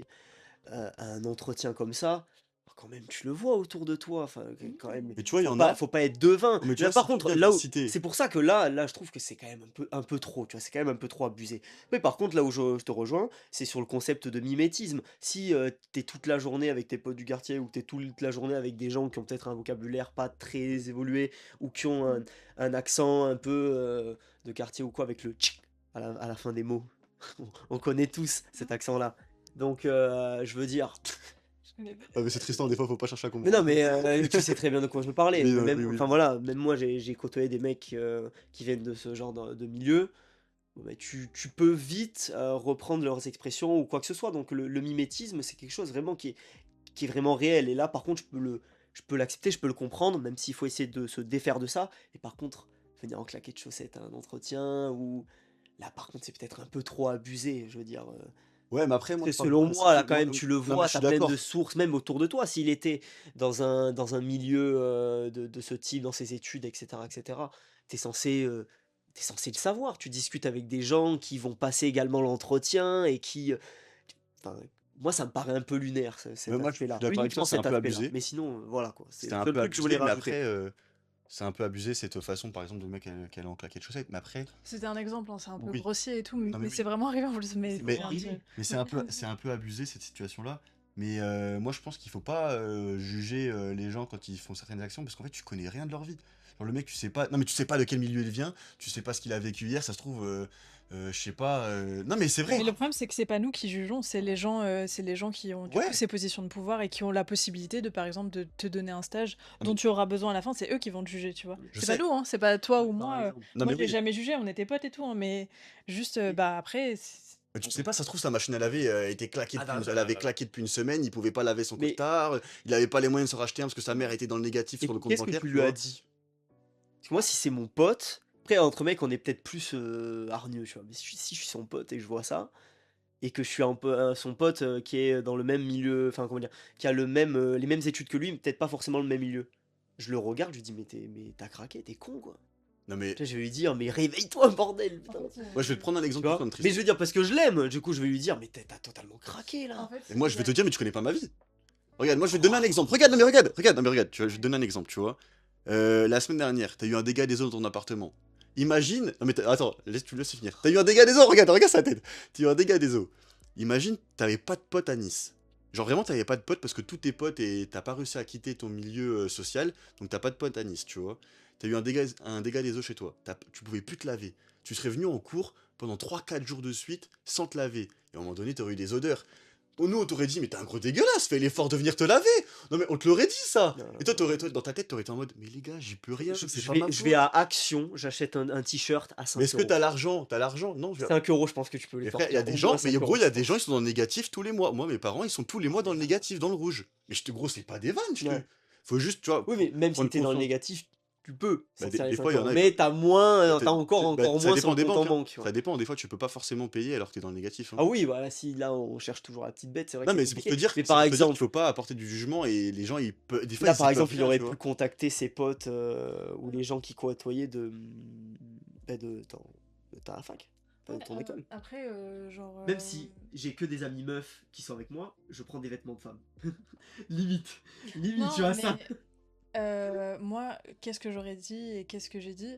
S3: à un entretien comme ça, quand même, tu le vois autour de toi. Enfin, quand même,
S1: Mais tu vois, il y en a.
S3: faut pas être devin.
S1: Mais tu
S3: Là,
S1: vois,
S3: par
S1: si tu
S3: contre,
S1: viens
S3: là
S1: d'une
S3: où,
S1: cité.
S3: c'est pour ça que là, je trouve que c'est quand même un peu trop. Tu vois, c'est quand même un peu trop abusé. Mais par contre, là où je te rejoins, c'est sur le concept de mimétisme. Si t'es toute la journée avec tes potes du quartier ou que t'es toute la journée avec des gens qui ont peut-être un vocabulaire pas très évolué ou qui ont un accent un peu de quartier ou quoi avec le tchic à la fin des mots. On connaît tous cet accent-là. Donc, je veux dire.
S1: Ah, mais c'est Tristan, des fois, faut pas chercher à
S3: Mais
S1: comprendre.
S3: non, mais tu sais très bien de quoi je me parlais.
S1: Oui,
S3: Mais
S1: oui,
S3: même,
S1: oui.
S3: enfin voilà, même moi j'ai côtoyé des mecs qui viennent de ce genre de milieu. Bon, bah, tu peux vite reprendre leurs expressions ou quoi que ce soit. Donc le mimétisme, c'est quelque chose vraiment qui est vraiment réel. Et là, par contre, je peux l'accepter, je peux le comprendre, même s'il faut essayer de se défaire de ça. Et par contre, venir en claquette de chaussettes à un entretien, ou là, par contre, c'est peut-être un peu trop abusé. Je veux dire.
S1: Ouais, mais après, moi,
S3: C'est
S1: je parle
S3: selon
S1: pas.
S3: moi, là, quand même, tu le
S1: Non, mais
S3: vois,
S1: je
S3: t'as
S1: suis
S3: plein de
S1: d'accord.
S3: sources, même autour de toi. S'il était dans un milieu de ce type, dans ses études, etc., t'es censé, t'es censé le savoir. Tu discutes avec des gens qui vont passer également l'entretien et qui. Enfin, moi, ça me paraît un peu lunaire,
S1: Mais
S3: cet
S1: moi, je suis
S3: aspect-là.
S1: d'accord avec toi,
S3: Uniquement
S1: c'est un
S3: cet
S1: peu
S3: aspect-là.
S1: abusé.
S3: Mais sinon, voilà, quoi. C'est
S1: C'était
S3: le
S1: un
S3: seul
S1: peu
S3: truc que je voulais
S1: abusé, mais
S3: rajouter.
S1: après, c'est un peu abusé cette façon, par exemple, de mec qui allait en claquettes chaussettes. Mais après,
S2: C'était un exemple, hein, c'est un peu
S1: oui.
S2: grossier et tout,
S1: Non, mais
S2: mais c'est
S1: oui.
S2: vraiment arrivé en plus. Mais
S1: Mais,
S3: C'est arrivé.
S1: mais c'est un peu abusé cette situation-là. Mais moi, je pense qu'il faut pas juger les gens quand ils font certaines actions parce qu'en fait, tu connais rien de leur vie. Genre, le mec, tu sais pas. Non, mais tu sais pas de quel milieu il vient. Tu sais pas ce qu'il a vécu hier. Ça se trouve, je sais pas. Non, mais c'est vrai.
S2: le problème, c'est que c'est pas nous qui jugeons, c'est les gens qui ont du coup
S1: Ouais.
S2: ces positions de pouvoir et qui ont la possibilité de, par exemple, de te donner un stage
S1: Non,
S2: dont
S1: mais
S2: tu auras besoin à la fin. C'est eux qui vont te juger, tu vois.
S1: je
S2: C'est pas
S1: sais.
S2: nous, hein, c'est pas toi ou
S3: Par
S2: moi.
S3: exemple.
S1: Non,
S2: Moi,
S1: mais
S2: je l'ai
S1: oui.
S2: jamais jugé, on était potes et tout, hein, mais juste,
S3: Et-
S2: bah après.
S1: Mais tu sais pas, ça se trouve, sa machine à laver était claquée
S3: Attends,
S1: elle avait
S3: attends.
S1: claqué depuis une semaine. Il pouvait pas laver son
S3: Mais
S1: costard. Il avait pas les moyens de se racheter un parce que sa mère était dans le négatif sur le compte
S3: qu'est-ce que
S1: bancaire,
S3: tu
S1: tu
S3: lui as
S1: vois.
S3: dit? Parce que moi, si c'est mon pote, après, entre mecs, on est peut-être plus hargneux, tu vois. Mais si je suis son pote et que je vois ça, et que je suis un peu son pote qui est dans le même milieu, enfin, comment dire, qui a les mêmes études que lui, mais peut-être pas forcément le même milieu. Je le regarde, je lui dis, mais t'as craqué, t'es con, quoi.
S1: Non, mais
S3: Tu vois, je vais lui dire, mais réveille-toi, bordel,
S2: En
S3: putain.
S2: fait,
S1: moi, je vais te prendre un
S3: Tu
S1: exemple plus
S3: vois?
S1: comme triste.
S3: Mais je veux dire, parce que je l'aime, du coup, je vais lui dire, mais t'as totalement craqué, là.
S2: en fait,
S1: Et moi, je vais te
S2: ouais.
S1: dire, mais tu connais pas ma vie. Regarde, moi, je vais te donner un exemple. Regarde, non, mais regarde, regarde, non, mais regarde, tu vois, je vais te donner un exemple, tu vois. La semaine dernière, t'as eu un dégât des eaux dans ton appartement. Imagine. Non, mais attends, tu me laisses finir. T'as eu un dégât des eaux, regarde, regarde sa tête. T'as eu un dégât des eaux. Imagine, t'avais pas de potes à Nice. Genre vraiment, t'avais pas de potes parce que tous tes potes et t'as pas réussi à quitter ton milieu social, donc t'as pas de potes à Nice, tu vois. T'as eu un dégât des eaux chez toi. Tu pouvais plus te laver. Tu serais venu en cours pendant 3 4 jours de suite sans te laver. Et à un moment donné, t'aurais eu des odeurs. Oh, nous, on t'aurait dit, mais t'es un gros dégueulasse, fais l'effort de venir te laver. Non, mais on te l'aurait dit, ça.
S3: Non,
S1: Et toi, dans ta tête, t'aurais été en mode, mais les gars, j'y peux rien, c'est pas ma
S3: je vais
S1: faute.
S3: à Action, j'achète un t-shirt à 5
S1: Mais est-ce que
S3: euros.
S1: t'as l'argent? T'as l'argent? Non,
S3: 5 euros, je pense que tu peux les
S1: Mais frère, il y a
S3: sortir.
S1: des
S3: Au moins
S1: gens, mais
S3: 5
S1: gros, il y
S3: euros,
S1: a
S3: je
S1: des gens, ils
S3: pense.
S1: sont dans le négatif tous les mois. Moi, mes parents, ils sont tous les mois dans le négatif, dans le rouge. Mais gros, c'est pas des vannes,
S3: Ouais.
S1: faut juste, tu vois,
S3: Oui, mais même si
S1: prendre
S3: t'es dans le
S1: conscience.
S3: négatif, tu peux
S1: Bah,
S3: sortir les
S1: des
S3: 5
S1: fois, il y en
S3: euros.
S1: a,
S3: Mais t'as moins, t'as encore
S1: ça
S3: moins sur
S1: dépend
S3: le
S1: des
S3: compte
S1: banques,
S3: en
S1: hein.
S3: banque, tu
S1: Ça
S3: vois.
S1: dépend, des fois, tu peux pas forcément payer alors que t'es dans le négatif, hein.
S3: Ah oui, voilà, si là on cherche toujours la petite bête, c'est vrai que
S1: Non,
S3: c'est
S1: mais c'est pour te
S3: compliqué.
S1: dire,
S3: Mais
S1: c'est
S3: par
S1: pour te dire qu'il
S3: exemple,
S1: faut pas apporter du jugement et les gens, des fois,
S3: là
S1: ils
S3: par
S1: y peuvent
S3: exemple, il
S1: rien,
S3: aurait
S1: tu
S3: pu
S1: vois.
S3: contacter ses potes ou les gens qui côtoyaient de ta fac, enfin, de
S2: Ouais,
S3: ton école.
S2: après, genre.
S3: Même si j'ai que des amis meufs qui sont avec moi, je prends des vêtements de femmes. Limite, limite, tu
S2: Non,
S3: vois ça.
S2: mais moi, qu'est-ce que j'aurais dit et qu'est-ce que j'ai dit?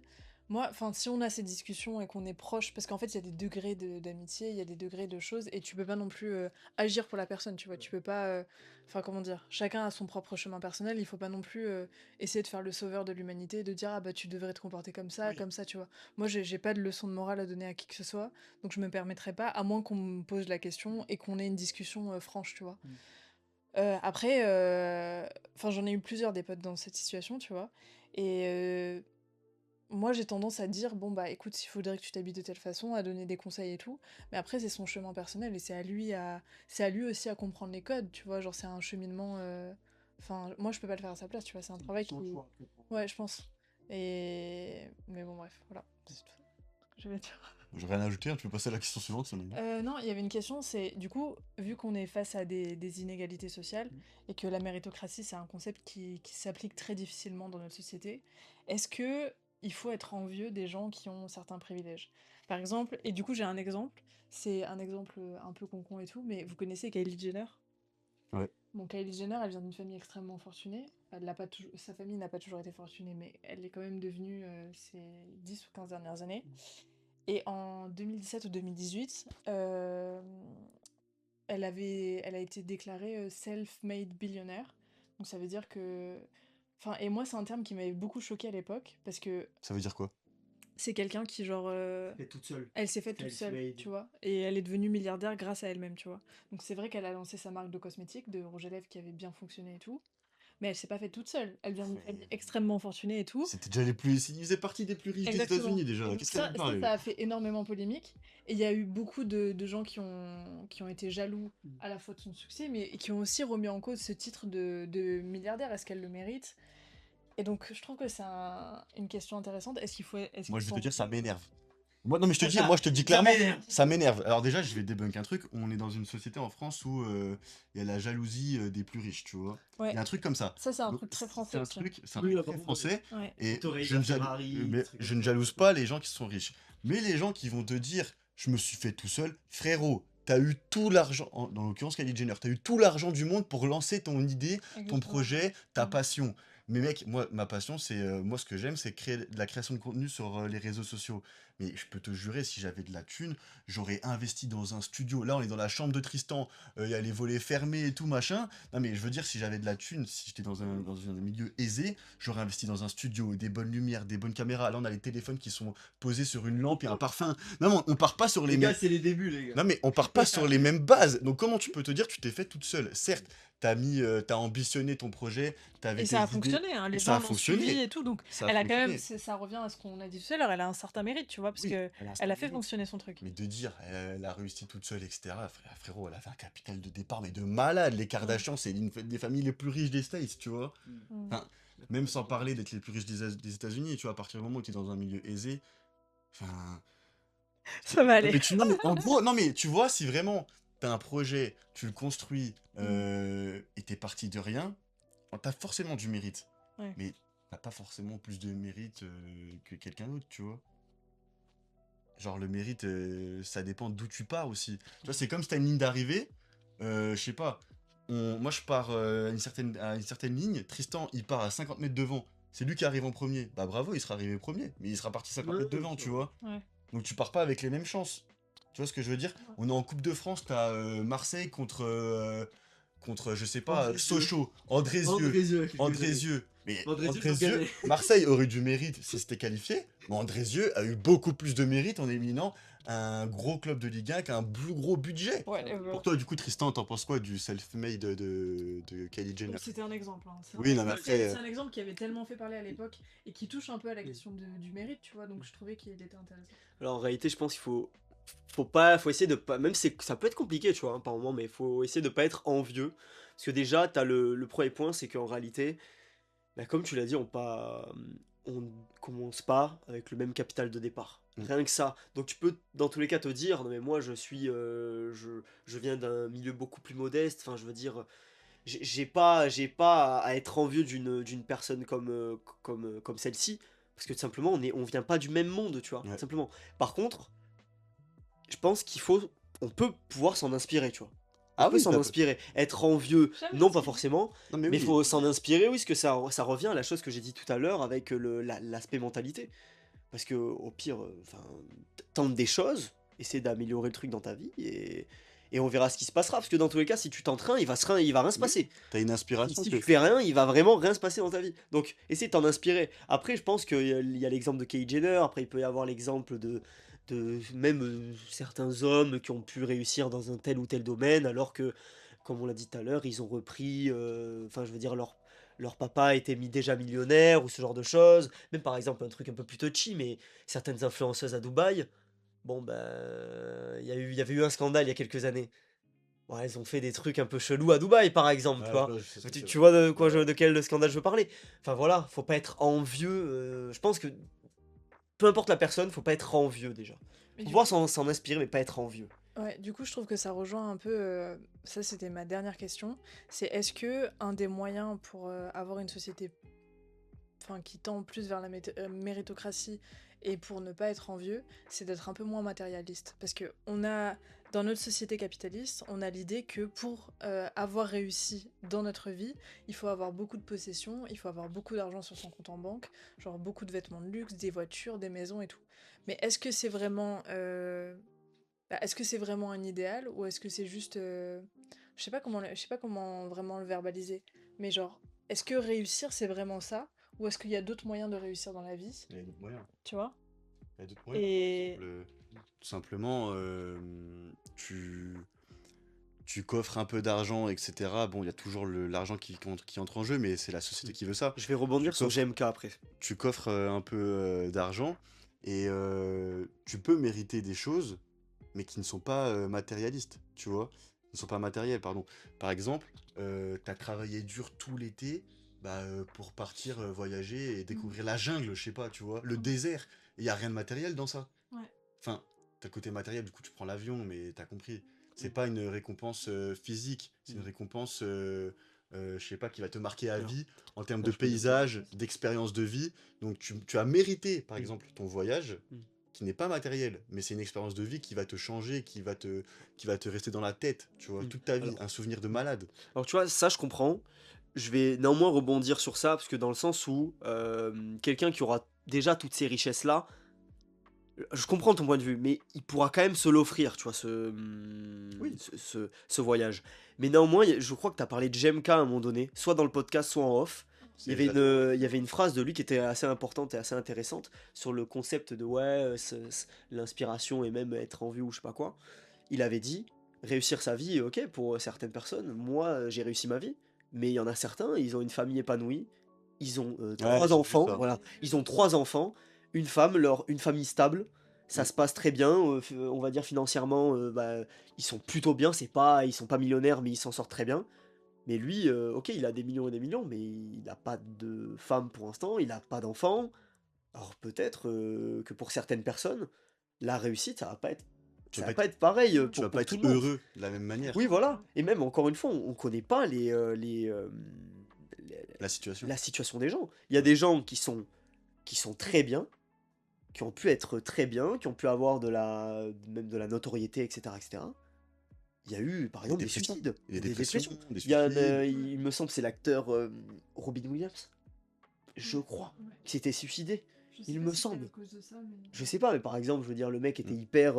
S2: Moi, enfin, si on a ces discussions et qu'on est proche, parce qu'en fait, il y a des degrés d'amitié, il y a des degrés de choses, et tu peux pas non plus agir pour la personne, tu vois. Tu peux pas. Enfin, comment dire? Chacun a son propre chemin personnel, il faut pas non plus essayer de faire le sauveur de l'humanité, de dire, ah bah, tu devrais te comporter
S1: Oui.
S2: comme ça, tu vois. Moi, j'ai pas de leçon de morale à donner à qui que ce soit, donc je me permettrai pas, à moins qu'on me pose la question et qu'on ait une discussion franche, tu vois. Après, enfin, j'en ai eu plusieurs des potes dans cette situation, tu vois? Et moi, j'ai tendance à dire: «Bon, bah, écoute, il faudrait que tu t'habilles de telle façon», à donner des conseils et tout. Mais après, c'est son chemin personnel et c'est à lui aussi à comprendre les codes, tu vois? Genre, c'est un cheminement, enfin, moi, je peux pas le faire à sa place, tu vois? C'est un travail qui ouais, je pense. Mais bon, bref, voilà, c'est tout ce que je vais dire.
S1: J'ai rien à ajouter, hein, tu peux passer à la question suivante, sinon.
S2: Non, il y avait une question, c'est du coup, vu qu'on est face à des inégalités sociales et que la méritocratie, c'est un concept qui s'applique très difficilement dans notre société, est-ce que il faut être envieux des gens qui ont certains privilèges? Par exemple, et du coup, j'ai un exemple, c'est un exemple un peu concon et tout, mais vous connaissez Kylie Jenner?
S1: Ouais.
S2: Bon, Kylie Jenner, elle vient d'une famille extrêmement fortunée. Elle l'a pas sa famille n'a pas toujours été fortunée, mais elle est quand même devenue ces 10 ou 15 dernières années. Et en 2017 ou 2018, elle a été déclarée self-made billionnaire. Donc ça veut dire que... Enfin, et moi, c'est un terme qui m'avait beaucoup choqué à l'époque, parce que
S1: Ça veut dire quoi?
S2: c'est quelqu'un qui, genre...
S3: Fait toute seule.
S2: elle s'est faite toute seule,
S3: Self-made.
S2: tu vois. Et elle est devenue milliardaire grâce à elle-même, tu vois. Donc c'est vrai qu'elle a lancé sa marque de cosmétiques, de rouge à lèvres qui avait bien fonctionné et tout. Mais elle s'est pas faite toute seule. Elle vient d'une famille extrêmement fortunée et tout.
S1: C'était déjà les plus. Ils faisaient partie des plus riches des
S2: Exactement.
S1: États-Unis
S2: Et
S1: déjà.
S2: donc
S1: Qu'est-ce qu'elle
S2: ça,
S1: en
S2: ça,
S1: parle?
S2: ça a fait énormément polémique. Et il y a eu beaucoup de gens qui ont été jaloux à la fois de son succès, mais qui ont aussi remis en cause ce titre de milliardaire. Est-ce qu'elle le mérite? Et donc je trouve que c'est une question intéressante. Est-ce
S1: Moi,
S2: qu'il
S1: je vais
S2: faut
S1: te dire, ça
S2: envier
S1: m'énerve. Moi, non, mais je te dis,
S3: Ça-
S1: moi, je te dis
S3: ça
S1: clairement,
S3: m'énerve.
S1: ça m'énerve. Alors, déjà, je vais débunk un truc. On est dans une société en France où il y a la jalousie des plus riches, tu vois. Il
S2: Ouais,
S1: y a un truc comme ça.
S2: ça c'est un
S1: Donc,
S2: truc très
S1: c'est
S2: français
S1: un
S2: aussi.
S1: truc, c'est un
S3: Oui,
S1: truc
S3: là,
S1: très
S3: par contre,
S1: français.
S2: Ouais.
S1: Et
S3: Touré,
S1: je ne,
S3: Ferrari, des
S1: mais
S3: trucs
S1: je
S3: comme
S1: ne
S3: ça.
S1: jalouse pas les gens qui sont riches. Mais les gens qui vont te dire, je me suis fait tout seul, frérot, t'as eu tout l'argent, dans l'occurrence Kylie Jenner, t'as eu tout l'argent du monde pour lancer ton idée, ton
S2: Exactement.
S1: projet, ta
S2: Mm.
S1: passion. Mais mec, moi, ma passion, moi, ce que j'aime, c'est créer de la création de contenu sur les réseaux sociaux. Mais je peux te jurer, si j'avais de la thune, j'aurais investi dans un studio. Là, on est dans la chambre de Tristan, il y a les volets fermés et tout, machin. Non, mais je veux dire, si j'avais de la thune, si j'étais dans un milieu aisé, j'aurais investi dans un studio, des bonnes lumières, des bonnes caméras. Là, on a les téléphones qui sont posés sur une lampe et un parfum. Non, mais on part pas sur les
S3: Les
S1: mêmes.
S3: gars, c'est les débuts, les gars.
S1: Non, mais on part pas sur les mêmes bases. Donc, comment tu peux te dire que tu t'es fait toute seule? Certes, t'as ambitionné ton projet, t'avais
S2: Et
S1: tes
S2: ça a
S1: idées,
S2: fonctionné, hein,
S1: et
S2: les
S1: ça a
S2: gens l'ont suivi
S1: fonctionné.
S2: et tout, donc
S1: Ça a
S2: elle a quand même,
S1: fonctionné.
S2: ça revient à ce qu'on a dit tout à l'heure, elle a un certain mérite, tu vois, parce
S1: Oui,
S2: que
S1: elle a un
S2: elle
S1: certain
S2: a fait
S1: mérite.
S2: fonctionner son truc.
S1: Mais de dire, elle a réussi toute seule, etc. Frérot, elle avait un capital de départ, mais de malade. Les
S2: Mm.
S1: Kardashians, c'est des familles les plus riches des States, tu vois.
S2: Mm.
S1: Enfin, même sans parler d'être les plus riches des États-Unis, tu vois, à partir du moment où tu es dans un milieu aisé, enfin.
S2: Ça va aller.
S1: Non, mais en gros, non, mais tu vois, si vraiment t'as un projet, tu le construis et t'es parti de rien, t'as forcément du mérite.
S2: Ouais.
S1: Mais t'as pas forcément plus de mérite que quelqu'un d'autre, tu vois. Genre, le mérite, ça dépend d'où tu pars aussi. Tu vois, c'est comme si t'as une ligne d'arrivée, je sais pas. Moi, je pars à une certaine ligne. Tristan, il part à 50 mètres devant. C'est lui qui arrive en premier. Bah bravo, il sera arrivé premier. Mais il sera parti 50 mètres devant, tu vois.
S2: Ouais.
S1: Donc tu pars pas avec les mêmes chances. Tu vois ce que je veux dire? On est en Coupe de France, t'as Marseille contre, je sais pas,
S3: Andrézieux.
S1: Sochaux, Andrézieux.
S3: Andrézieux, quelques années.
S1: Andrézieux. Mais
S3: Andrézieux,
S1: Andrézieux,
S3: gagné.
S1: Marseille aurait eu du mérite si c'était qualifié, mais Andrézieux a eu beaucoup plus de mérite en éliminant un gros club de Ligue 1 qui a un plus gros budget.
S2: Whatever.
S1: Pour toi, du coup, Tristan, t'en penses quoi du self-made de Kylie Jenner?
S2: C'était un exemple. Hein.
S1: Oui, non, mais après,
S2: C'est un exemple qui avait tellement fait parler à l'époque et qui touche un peu à la question du mérite, tu vois, donc je trouvais qu'il était intéressant.
S3: Alors en réalité, je pense qu'il faut essayer de pas, même si ça peut être compliqué, tu vois, hein, par moment, mais il faut essayer de pas être envieux. Parce que déjà, t'as le premier point, c'est qu'en réalité, bah, comme tu l'as dit, on commence pas avec le même capital de départ.
S1: Mm.
S3: Rien que ça. Donc tu peux, dans tous les cas, te dire, non mais moi, je viens d'un milieu beaucoup plus modeste. Enfin, je veux dire, j'ai pas à être envieux d'une personne comme celle-ci. Parce que tout simplement, on vient pas du même monde, tu vois.
S1: Ouais.
S3: Tout simplement. Par contre, je pense on peut pouvoir s'en inspirer, tu vois. On
S1: Ah
S3: peut
S1: oui,
S3: s'en
S1: ça peut.
S3: inspirer. Être envieux,
S2: Jamais
S3: non pas
S2: dit.
S3: forcément,
S1: Non, mais
S3: mais il
S1: oui.
S3: faut s'en inspirer, oui, parce que ça revient à la chose que j'ai dit tout à l'heure avec l'aspect mentalité. Parce que au pire, enfin, tente des choses, essaie d'améliorer le truc dans ta vie et on verra ce qui se passera. Parce que dans tous les cas, si tu t'entraînes, il va rien se
S1: Oui.
S3: passer.
S1: T'as une inspiration
S3: Si
S1: que.
S3: tu fais rien, il va vraiment rien se passer dans ta vie. Donc, essaie de t'en inspirer. Après, je pense qu'il y a l'exemple de Kylie Jenner. Après, il peut y avoir l'exemple de même certains hommes qui ont pu réussir dans un tel ou tel domaine, alors que, comme on l'a dit tout à l'heure, ils ont repris. Enfin, je veux dire, leur papa était déjà millionnaire ou ce genre de choses. Même par exemple, un truc un peu plus touchy, mais certaines influenceuses à Dubaï. Bon, ben, il y avait eu un scandale il y a quelques années. Ouais, elles ont fait des trucs un peu chelous à Dubaï, par exemple, tu
S1: Ouais,
S3: vois.
S1: je sais ce que
S3: Tu,
S1: c'est,
S3: tu
S1: ouais.
S3: vois de
S1: Ouais, ouais.
S3: de quel scandale je veux parler. Enfin voilà, faut pas être envieux. Je pense que peu importe la personne, faut pas être envieux déjà.
S2: Mais
S3: Faut
S2: du
S3: pouvoir
S2: coup,
S3: s'en inspirer, mais pas être envieux.
S2: ouais, du coup, je trouve que ça rejoint un peu. Ça, c'était ma dernière question. C'est est-ce que un des moyens pour avoir une société, enfin, qui tend plus vers la méritocratie et pour ne pas être envieux, c'est d'être un peu moins matérialiste. Parce que dans notre société capitaliste, on a l'idée que pour avoir réussi dans notre vie, il faut avoir beaucoup de possessions, il faut avoir beaucoup d'argent sur son compte en banque, genre beaucoup de vêtements de luxe, des voitures, des maisons et tout. Mais est-ce que c'est vraiment un idéal ou est-ce que c'est juste je sais pas comment vraiment le verbaliser, mais genre est-ce que réussir c'est vraiment ça ou est-ce qu'il y a d'autres moyens de réussir dans la vie,
S1: Il y a d'autres moyens.
S2: tu vois?
S1: Il y a d'autres moyens.
S2: Et
S1: Tout simplement, tu coffres un peu d'argent, etc. Bon, il y a toujours l'argent qui entre en jeu, mais c'est la société qui veut ça.
S3: Je vais rebondir
S1: Tu
S3: sur
S1: coffres,
S3: GMK après.
S1: tu coffres un peu d'argent et tu peux mériter des choses, mais qui ne sont pas matérialistes, tu vois. Qui ne sont pas matérielles, pardon. Par exemple, tu as travaillé dur tout l'été pour partir voyager et découvrir la jungle, je sais pas, tu vois, le désert. Il n'y a rien de matériel dans ça.
S2: ouais.
S1: Enfin, t'as côté matériel, du coup tu prends l'avion, mais t'as compris. C'est pas une récompense physique, c'est une récompense, je sais pas, qui va te marquer à
S3: Alors,
S1: vie en termes
S3: là,
S1: de
S3: je peux dire quelque
S1: paysage,
S3: chose.
S1: d'expérience de vie. Donc tu as mérité, par exemple, ton voyage,
S3: Mm.
S1: qui n'est pas matériel, mais c'est une expérience de vie qui va te changer, qui va te rester dans la tête, tu vois,
S3: Mm.
S1: toute ta vie,
S3: Alors,
S1: un souvenir de malade.
S3: tu vois, ça je comprends. je vais néanmoins rebondir sur ça, parce que dans le sens où quelqu'un qui aura déjà toutes ces richesses-là, je comprends ton point de vue, mais il pourra quand même se l'offrir, tu vois,
S1: Oui,
S3: ce voyage. Mais néanmoins, je crois que tu as parlé de JMK à un moment donné, soit dans le podcast, soit en off.
S1: c'est exactement.
S3: Il y avait une phrase de lui qui était assez importante et assez intéressante sur le concept de ouais, l'inspiration et même être en vue ou je sais pas quoi. Il avait dit, réussir sa vie, ok, pour certaines personnes, moi j'ai réussi ma vie, mais il y en a certains, ils ont une famille épanouie, ils ont
S1: Ouais,
S3: trois
S1: j'ai vu
S3: enfants,
S1: ça.
S3: voilà, ils ont 3 enfants, une femme, une famille stable, ça
S1: Mm.
S3: se passe très bien, on va dire financièrement, bah, ils sont plutôt bien, ils sont pas millionnaires, mais ils s'en sortent très bien. Mais lui, ok, il a des millions et des millions, mais il n'a pas de femme pour l'instant, il n'a pas d'enfant. Alors peut-être que pour certaines personnes, la réussite,
S1: Tu
S3: ça
S1: vas
S3: va
S1: pas
S3: pas
S1: être,
S3: être pareil
S1: tu vas pas
S3: pour tout
S1: être
S3: le monde.
S1: heureux de la même manière.
S3: Oui, voilà. Et même, encore une fois, on connaît pas
S1: La situation.
S3: la situation des gens. Il y a
S1: Ouais.
S3: des gens qui sont très bien, qui ont pu être très bien, qui ont pu avoir même de la notoriété, etc., etc. Il y a eu, par
S1: Des
S3: exemple, des
S1: dépressions.
S3: suicides,
S1: Et des
S3: des
S1: dépressions,
S3: dépressions.
S1: des
S3: Il y a
S1: suicides.
S3: il me semble, c'est l'acteur Robin Williams, je crois,
S2: Ouais.
S3: qui s'était suicidé.
S2: Je sais
S3: Il
S2: pas
S3: me
S2: si c'était à
S3: semble.
S2: cause de ça, mais
S3: Je sais pas, mais par exemple, je veux dire, le mec était
S1: Mm.
S3: hyper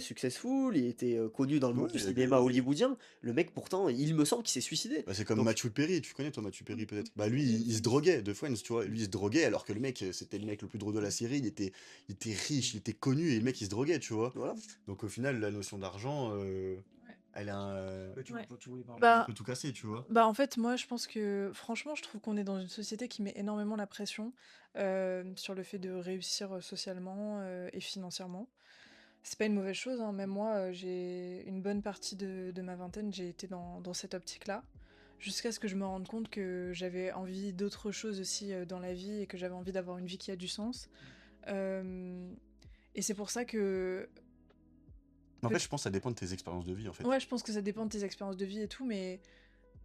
S3: successful, il était connu dans le monde
S1: Ouais,
S3: du cinéma hollywoodien. Le mec, pourtant, il me semble qu'il s'est suicidé.
S1: bah, c'est comme
S3: Donc,
S1: Matthew Perry, tu connais toi Matthew Perry peut-être? Bah lui,
S2: The
S1: il se
S2: Office.
S1: droguait de Friends, tu vois. Lui, il se droguait alors que le mec, c'était le mec le plus drôle de la série, il était riche, il était connu et le mec, il se droguait, tu vois.
S3: voilà.
S1: Donc au final, la notion d'argent,
S2: Ouais.
S1: elle a un...
S2: Ouais.
S1: tu voulais parler.
S2: Bah,
S1: peut tout casser, tu vois.
S2: Bah, en fait, moi, je pense que franchement, je trouve qu'on est dans une société qui met énormément la pression sur le fait de réussir socialement et financièrement. C'est pas une mauvaise chose, hein. Même moi, j'ai une bonne partie de ma vingtaine, j'ai été dans cette optique-là, jusqu'à ce que je me rende compte que j'avais envie d'autre chose aussi dans la vie et que j'avais envie d'avoir une vie qui a du sens. Euh, et c'est pour ça que
S1: Mais en
S2: peut-
S1: fait, je pense que ça dépend de tes expériences de vie, en fait.
S2: ouais, je pense que ça dépend de tes expériences de vie et tout, mais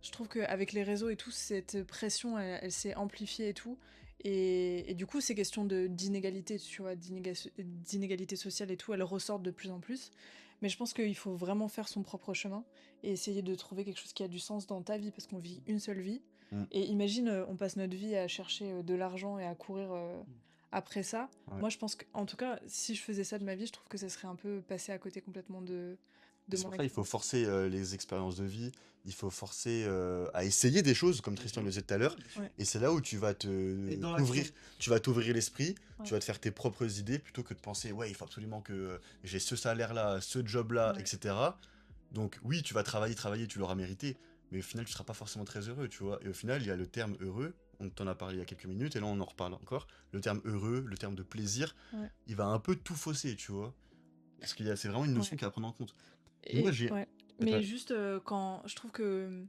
S2: je trouve qu'avec les réseaux et tout, cette pression, elle s'est amplifiée et tout. Et du coup, ces questions d'inégalité, tu vois, d'inégalité sociale et tout, elles ressortent de plus en plus. Mais je pense qu'il faut vraiment faire son propre chemin et essayer de trouver quelque chose qui a du sens dans ta vie, parce qu'on vit une seule vie.
S1: Mm.
S2: Et imagine, on passe notre vie à chercher de l'argent et à courir après ça.
S1: Ouais.
S2: Moi, je pense qu'en tout cas, si je faisais ça de ma vie, je trouve que ça serait un peu passer à côté complètement
S1: Et
S2: de
S1: c'est
S2: mon
S1: pour ça qu'il faut
S2: expérience.
S1: forcer les expériences de vie, il faut forcer à essayer des choses, comme Tristan le disait tout à l'heure,
S2: Ouais.
S1: et c'est là où tu vas t'ouvrir, tu vas t'ouvrir l'esprit,
S2: Ouais.
S1: tu vas te faire tes propres idées, plutôt que de penser, ouais, il faut absolument que j'ai ce salaire-là, ce job-là,
S2: Ouais.
S1: etc. Donc oui, tu vas travailler, tu l'auras mérité, mais au final, tu seras pas forcément très heureux, tu vois. Et au final, il y a le terme heureux, on t'en a parlé il y a quelques minutes, et là on en reparle encore, le terme heureux, le terme de plaisir,
S2: Ouais.
S1: il va un peu tout fausser, tu vois. Parce c'est vraiment une notion
S2: Ouais.
S1: qu'il y a à prendre en compte. Et moi, j'ai...
S2: Ouais.
S1: Attends,
S2: Mais juste quand je trouve que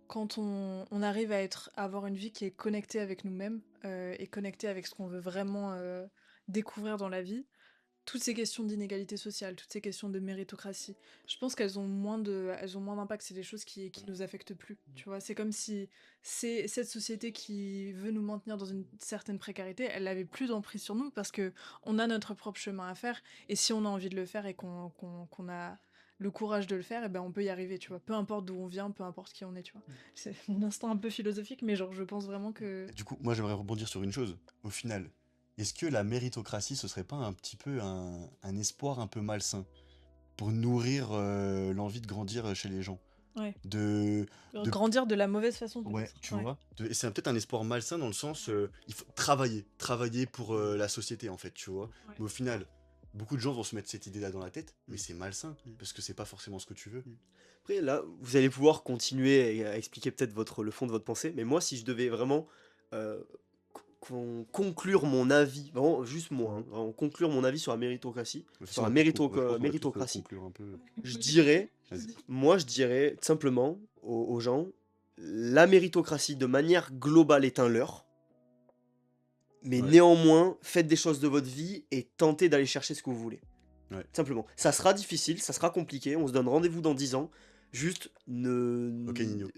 S2: quand on arrive à avoir une vie qui est connectée avec nous-mêmes et connectée avec ce qu'on veut vraiment découvrir dans la vie, toutes ces questions d'inégalité sociale, toutes ces questions de méritocratie, je pense elles ont moins d'impact, c'est des choses qui nous affectent plus. Tu vois, c'est comme si c'est cette société qui veut nous maintenir dans une certaine précarité, elle avait plus d'emprise sur nous parce que on a notre propre chemin à faire et si on a envie de le faire et qu'on a le courage de le faire, et ben on peut y arriver, tu vois. Peu importe d'où on vient, peu importe qui on est, tu vois. C'est un instant un peu philosophique, mais genre je pense vraiment que
S1: du coup, moi j'aimerais rebondir sur une chose. Au final, est-ce que la méritocratie, ce serait pas un petit peu un espoir un peu malsain pour nourrir l'envie de grandir chez les gens?
S2: ouais,
S1: De, de
S2: grandir de la mauvaise façon
S1: ouais,
S2: peut-être.
S1: tu
S2: Ouais.
S1: vois. Et c'est peut-être un espoir malsain dans le sens, il faut travailler pour la société en fait, tu vois.
S2: Ouais.
S1: Mais au final, beaucoup de gens vont se mettre cette idée-là dans la tête, mais c'est malsain
S3: Mm.
S1: parce que c'est pas forcément ce que tu veux.
S3: Après, là, vous allez pouvoir continuer à expliquer peut-être le fond de votre pensée, mais moi, si je devais vraiment euh, conclure mon avis, vraiment juste moi, hein, vraiment conclure mon avis sur la méritocratie,
S1: De toute
S3: sur
S1: façon,
S3: la
S1: je pense qu'on va tous
S3: méritocratie,
S1: conclure un peu.
S3: je dirais,
S1: Vas-y.
S3: moi, je dirais tout simplement aux gens, la méritocratie de manière globale est un leurre, mais
S1: Ouais.
S3: néanmoins, faites des choses de votre vie et tentez d'aller chercher ce que vous voulez.
S1: Ouais.
S3: Simplement. Ça sera difficile, ça sera compliqué, on se donne rendez-vous dans 10 ans. Juste
S1: Ok, Nino.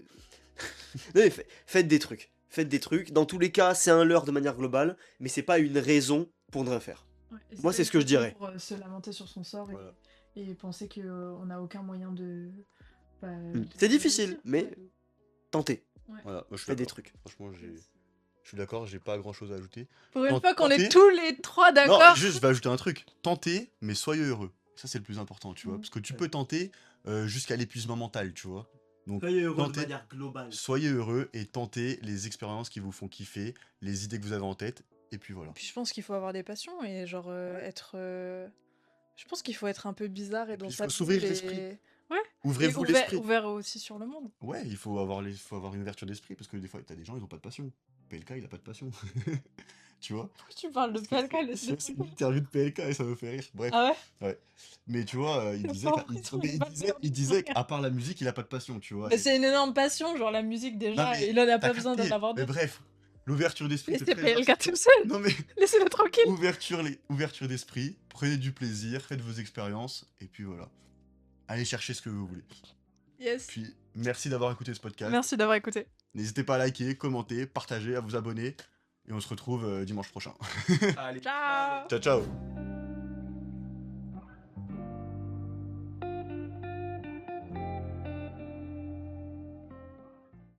S3: Non, mais faites des trucs. Faites des trucs. Dans tous les cas, c'est un leurre de manière globale, mais c'est pas une raison pour ne rien faire.
S2: Ouais, et
S3: Moi,
S2: pas
S3: c'est
S2: une
S3: ce que je
S2: raison
S3: dirais.
S2: pour se lamenter sur son sort
S1: Voilà.
S2: et penser qu'on n'a aucun moyen de.
S3: C'est
S2: de
S3: difficile,
S2: réussir.
S3: mais
S2: Ouais.
S3: tentez.
S2: Ouais.
S1: Voilà, moi, je suis
S3: Fais des
S1: d'accord.
S3: trucs.
S1: Franchement, je suis d'accord, j'ai pas grand chose à ajouter.
S2: Pour une
S1: Tent-
S2: fois qu'on est
S1: Tentez.
S2: tous les trois
S1: Non,
S2: d'accord.
S1: juste, je vais ajouter un truc. Tentez, mais soyez heureux. Ça, c'est le plus important, tu vois.
S2: Mm.
S1: Parce que tu peux tenter jusqu'à l'épuisement mental, tu vois. Donc,
S3: Soyez heureux de
S1: tentez,
S3: manière globale.
S1: soyez heureux et tentez les expériences qui vous font kiffer, les idées que vous avez en tête, et puis voilà.
S2: Puis je pense qu'il faut avoir des passions et genre être. Je pense qu'il faut être un peu bizarre et
S1: puis,
S2: dans
S1: il
S2: sa
S1: faut s'ouvrir
S2: bulle
S1: l'esprit.
S2: et. Ouais. Et
S1: Ouvrez-vous l'esprit.
S2: ouvert aussi sur le monde.
S1: Ouais, il faut avoir une ouverture d'esprit, parce que des fois, t'as des gens, ils ont pas de passion. PLK, il a pas de passion. Tu vois?
S2: Tu parles de PLK,
S1: C'est une interview de PLK et ça me fait rire. Bref.
S2: Ah ouais?
S1: Ouais. Mais tu vois, il
S2: J'ai
S1: disait,
S2: pas
S1: qu'à-
S2: l'impression
S1: mais
S2: qu'il
S1: il
S2: va le
S1: disait,
S2: dire.
S1: il disait qu'à part la musique, il a pas de passion, tu vois.
S2: Mais c'est une énorme passion, genre la musique
S1: Non
S2: déjà,
S1: mais
S2: il en a
S1: t'as
S2: pas besoin d'en
S1: capté.
S2: avoir
S1: Mais
S2: d'autres.
S1: bref, l'ouverture d'esprit, c'est
S2: Laissez
S1: très
S2: PLK tout seul,
S1: Non mais
S2: laissez-le tranquille.
S1: ouverture d'esprit, prenez du plaisir, faites vos expériences, et puis voilà. Allez chercher ce que vous voulez.
S2: Yes.
S1: Puis merci d'avoir écouté ce podcast.
S2: Merci d'avoir écouté.
S1: N'hésitez pas à liker, commenter, partager, à vous abonner. Et on se retrouve dimanche prochain.
S3: Allez.
S2: Ciao.
S1: Ciao ciao.